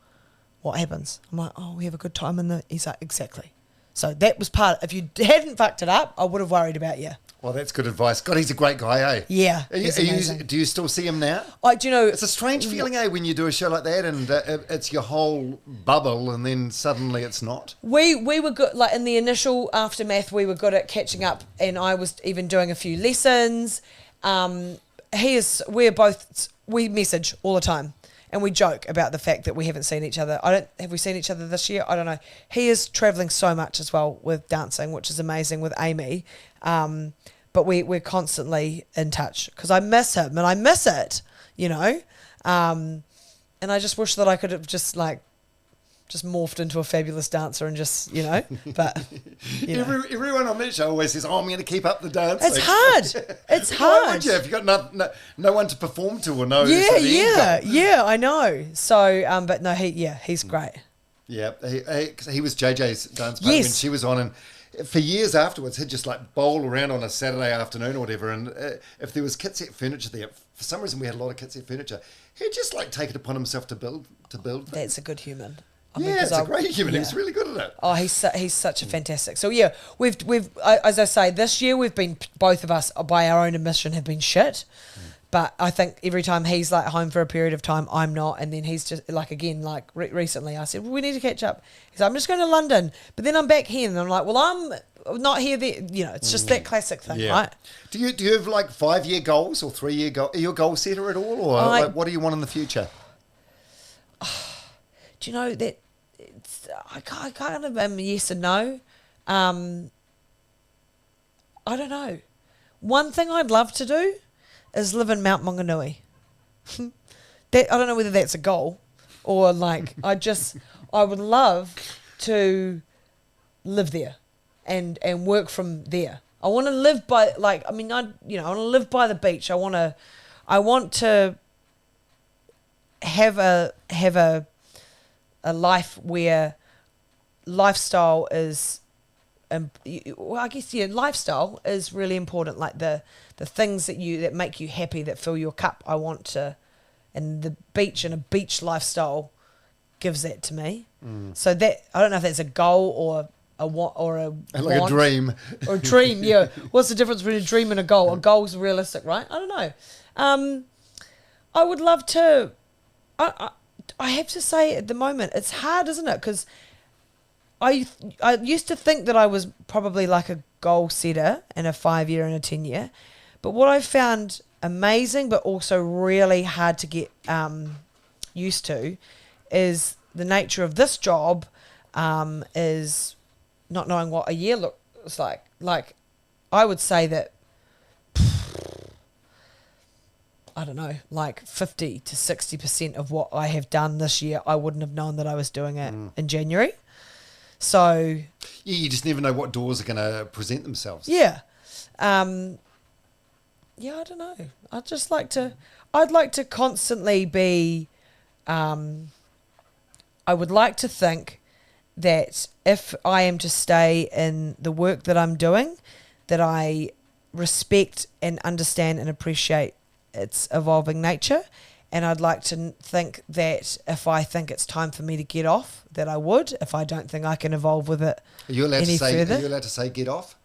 What happens? I'm like, oh, we have a good time he's like, exactly. So that was if you hadn't fucked it up, I would have worried about you. Well, that's good advice. God, he's a great guy, eh? Yeah, he's amazing. Do you still see him now? Do you know? It's a strange feeling, eh, when you do a show like that and it's your whole bubble and then suddenly it's not. We were good, like in the initial aftermath, we were good at catching up, and I was even doing a few lessons. We message all the time, and we joke about the fact that we haven't seen each other. Have we seen each other this year? I don't know. He is travelling so much as well with dancing, which is amazing, with Amy. But we're constantly in touch because I miss him and I miss it, you know. And I just wish that I could have just morphed into a fabulous dancer and just, you know. But everyone on that show always says, "Oh, I'm going to keep up the dancing." It's hard. It's hard. Why would you? If you've got no one to perform to or no. Yeah, I know. So, but no, he's great. Yeah, he was JJ's dance partner when she was on, and for years afterwards, he'd just like bowl around on a Saturday afternoon or whatever, and if there was kit set furniture there, for some reason we had a lot of kit set furniture, he'd just like take it upon himself to build things. That's a good human. It's a great human. He was really good at it. Oh, he's such a fantastic. So yeah, we've as I say, this year we've been, both of us by our own admission, have been shit. But I think every time he's like home for a period of time, I'm not. And then he's just like, again, like recently I said, well, we need to catch up. He's like, I'm just going to London. But then I'm back here. And I'm like, well, I'm not here there. You know, it's just that classic thing, right? Do you have like 5-year goals or 3-year goals? Are you a goal setter at all? Or like, what do you want in the future? Do you know that I kind of yes and no. I don't know. One thing I'd love to do is live in Mount Maunganui. I don't know whether that's a goal or like I would love to live there and work from there. I want to live by I want to live by the beach. I want to have a life where lifestyle is lifestyle is really important, like the things that make you happy, that fill your cup. I want to, and the beach and a beach lifestyle gives that to me. So that, I don't know if that's a goal or a want or a like want, a dream or a dream. Yeah, what's the difference between a dream and a goal? A goal's realistic, right? I don't know. I would love to. I have to say at the moment, it's hard, isn't it? Because I used to think that I was probably like a goal setter in a 5-year and a 10-year. But what I found amazing, but also really hard to get used to, is the nature of this job is not knowing what a year looks like. Like, I would say that, I don't know, like 50 to 60% of what I have done this year, I wouldn't have known that I was doing it in January. So... Yeah, you just never know what doors are going to present themselves. Yeah. Yeah, I don't know. I'd like to constantly be, I would like to think that if I am to stay in the work that I'm doing, that I respect and understand and appreciate its evolving nature. And I'd like to think that if I think it's time for me to get off, that I would, if I don't think I can evolve with it any further. Are you allowed to say get off?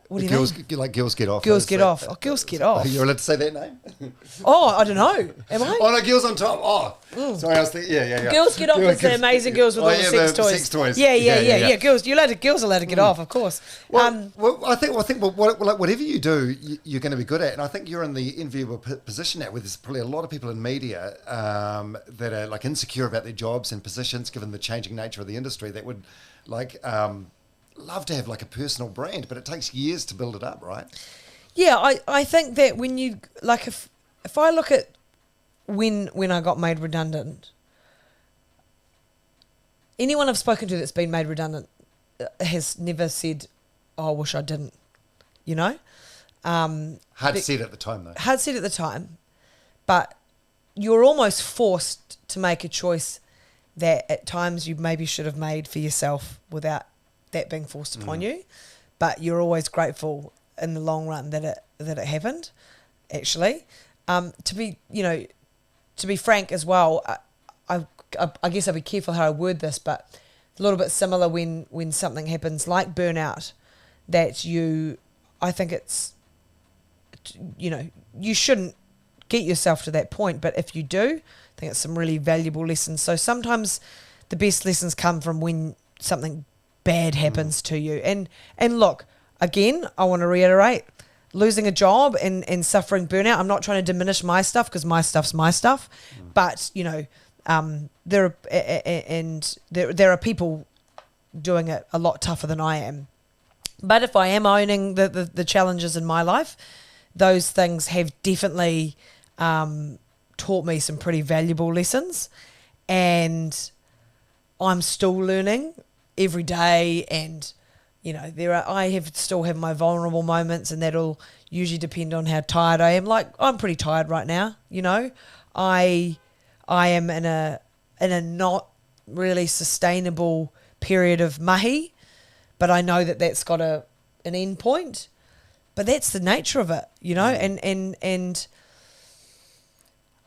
What do you girls, mean? Like girls get off. Girls get off. Oh, girls get off. You're allowed to say that name? Oh, I don't know. Am I? Oh, no, girls on top. Oh, sorry, I was thinking, yeah. Girls get off is the amazing girls with all the sex toys. Sex toys. Yeah. Girls are allowed to get off, of course. Well, I think whatever you do, you're going to be good at, and I think you're in the enviable position now, where there's probably a lot of people in media that are like insecure about their jobs and positions, given the changing nature of the industry, that would like love to have like a personal brand, but it takes years to build it up, right? Yeah, I think that when you like if I look at when I got made redundant, anyone I've spoken to that's been made redundant has never said, "Oh, I wish I didn't," you know. Hard said at the time, though. Hard said at the time, but you're almost forced to make a choice that at times you maybe should have made for yourself without that being forced upon you. But you're always grateful in the long run that it happened. Actually, to be frank as well, I guess I'll be careful how I word this, but a little bit similar when something happens like burnout, that I think it's, you shouldn't get yourself to that point, but if you do, I think it's some really valuable lessons. So sometimes the best lessons come from when something bad happens to you. And look, again, I want to reiterate, losing a job and suffering burnout, I'm not trying to diminish my stuff, because my stuff's my stuff, but there are people doing it a lot tougher than I am. But if I am owning the challenges in my life, those things have definitely taught me some pretty valuable lessons, and I'm still learning every day. And I still have my vulnerable moments, and that'll usually depend on how tired I am. Like, I'm pretty tired right now. I am in a not really sustainable period of mahi, but I know that that's got an end point. But that's the nature of it, and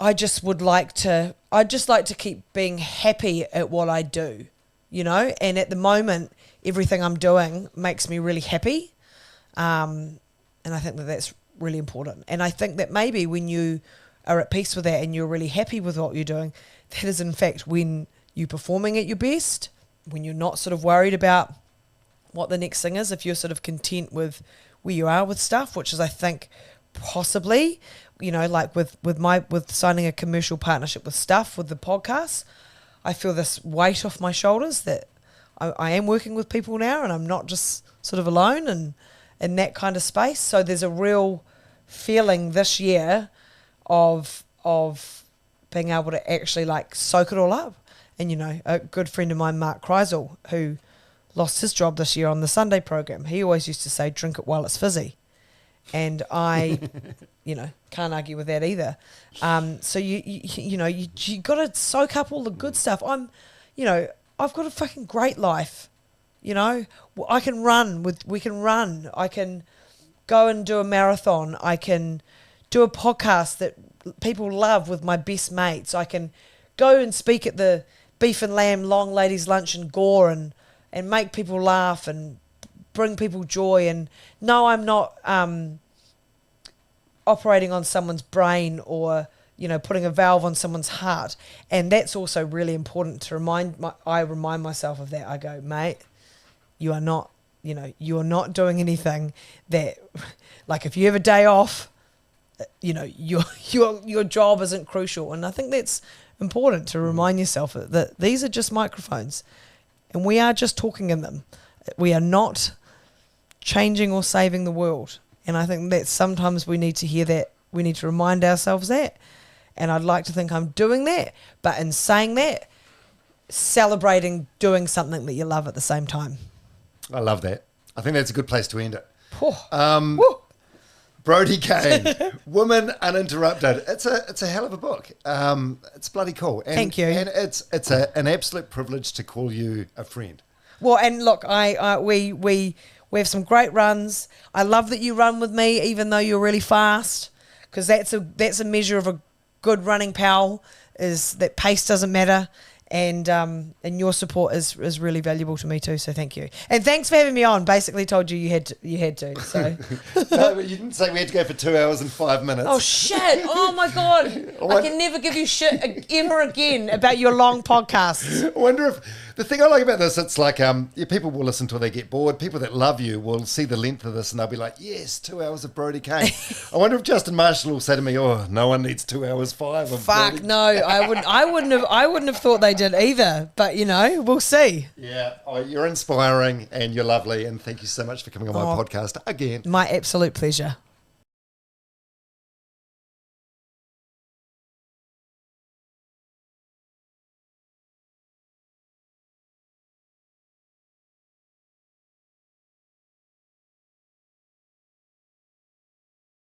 I'd just like to keep being happy at what I do, and at the moment, everything I'm doing makes me really happy. And I think that that's really important. And I think that maybe when you are at peace with that and you're really happy with what you're doing, that is in fact when you're performing at your best, when you're not sort of worried about what the next thing is, if you're sort of content with where you are with stuff, which is, I think, possibly, like with signing a commercial partnership with Stuff, with the podcast, I feel this weight off my shoulders that I am working with people now, and I'm not just sort of alone and in that kind of space. So there's a real feeling this year of being able to actually like soak it all up. And a good friend of mine, Mark Kreisel, who lost his job this year on the Sunday program, he always used to say, "Drink it while it's fizzy," and I, can't argue with that either. So you got to soak up all the good stuff. I've got a fucking great life. I can run we can run. I can go and do a marathon. I can do a podcast that people love with my best mates. I can go and speak at the Beef and Lamb Long Ladies Lunch in Gore and make people laugh and bring people joy. And no, I'm not operating on someone's brain or putting a valve on someone's heart. And that's also really important to I remind myself of that. I go, mate, you are not doing anything that, like, if you have a day off, your job isn't crucial. And I think that's important to remind yourself that these are just microphones and we are just talking in them. We are not changing or saving the world. And I think that sometimes we need to hear that. We need to remind ourselves that. And I'd like to think I'm doing that. But in saying that, celebrating doing something that you love at the same time. I love that. I think that's a good place to end it. Woo. Brodie Kane, Women Uninterrupted. It's a hell of a book. It's bloody cool. And, Thank you. And it's an absolute privilege to call you a friend. Well, and look, we have some great runs. I love that you run with me, even though you're really fast, because that's a measure of a good running pal. Is that pace doesn't matter. And your support is really valuable to me too. So thank you, and thanks for having me on. Basically, told you had to. So no, but you didn't say we had to go for 2 hours and 5 minutes. Oh shit! Oh my god! I can never give you shit ever again about your long podcasts. I wonder if the thing I like about this, it's like people will listen till they get bored. People that love you will see the length of this and they'll be like, yes, 2 hours of Brodie Kane. I wonder if Justin Marshall will say to me, oh, no one needs 2 hours 5 of Fuck Brodie. no! I wouldn't have thought they did either. But we'll see. Yeah, you're inspiring and you're lovely, and thank you so much for coming on my podcast again. My absolute pleasure.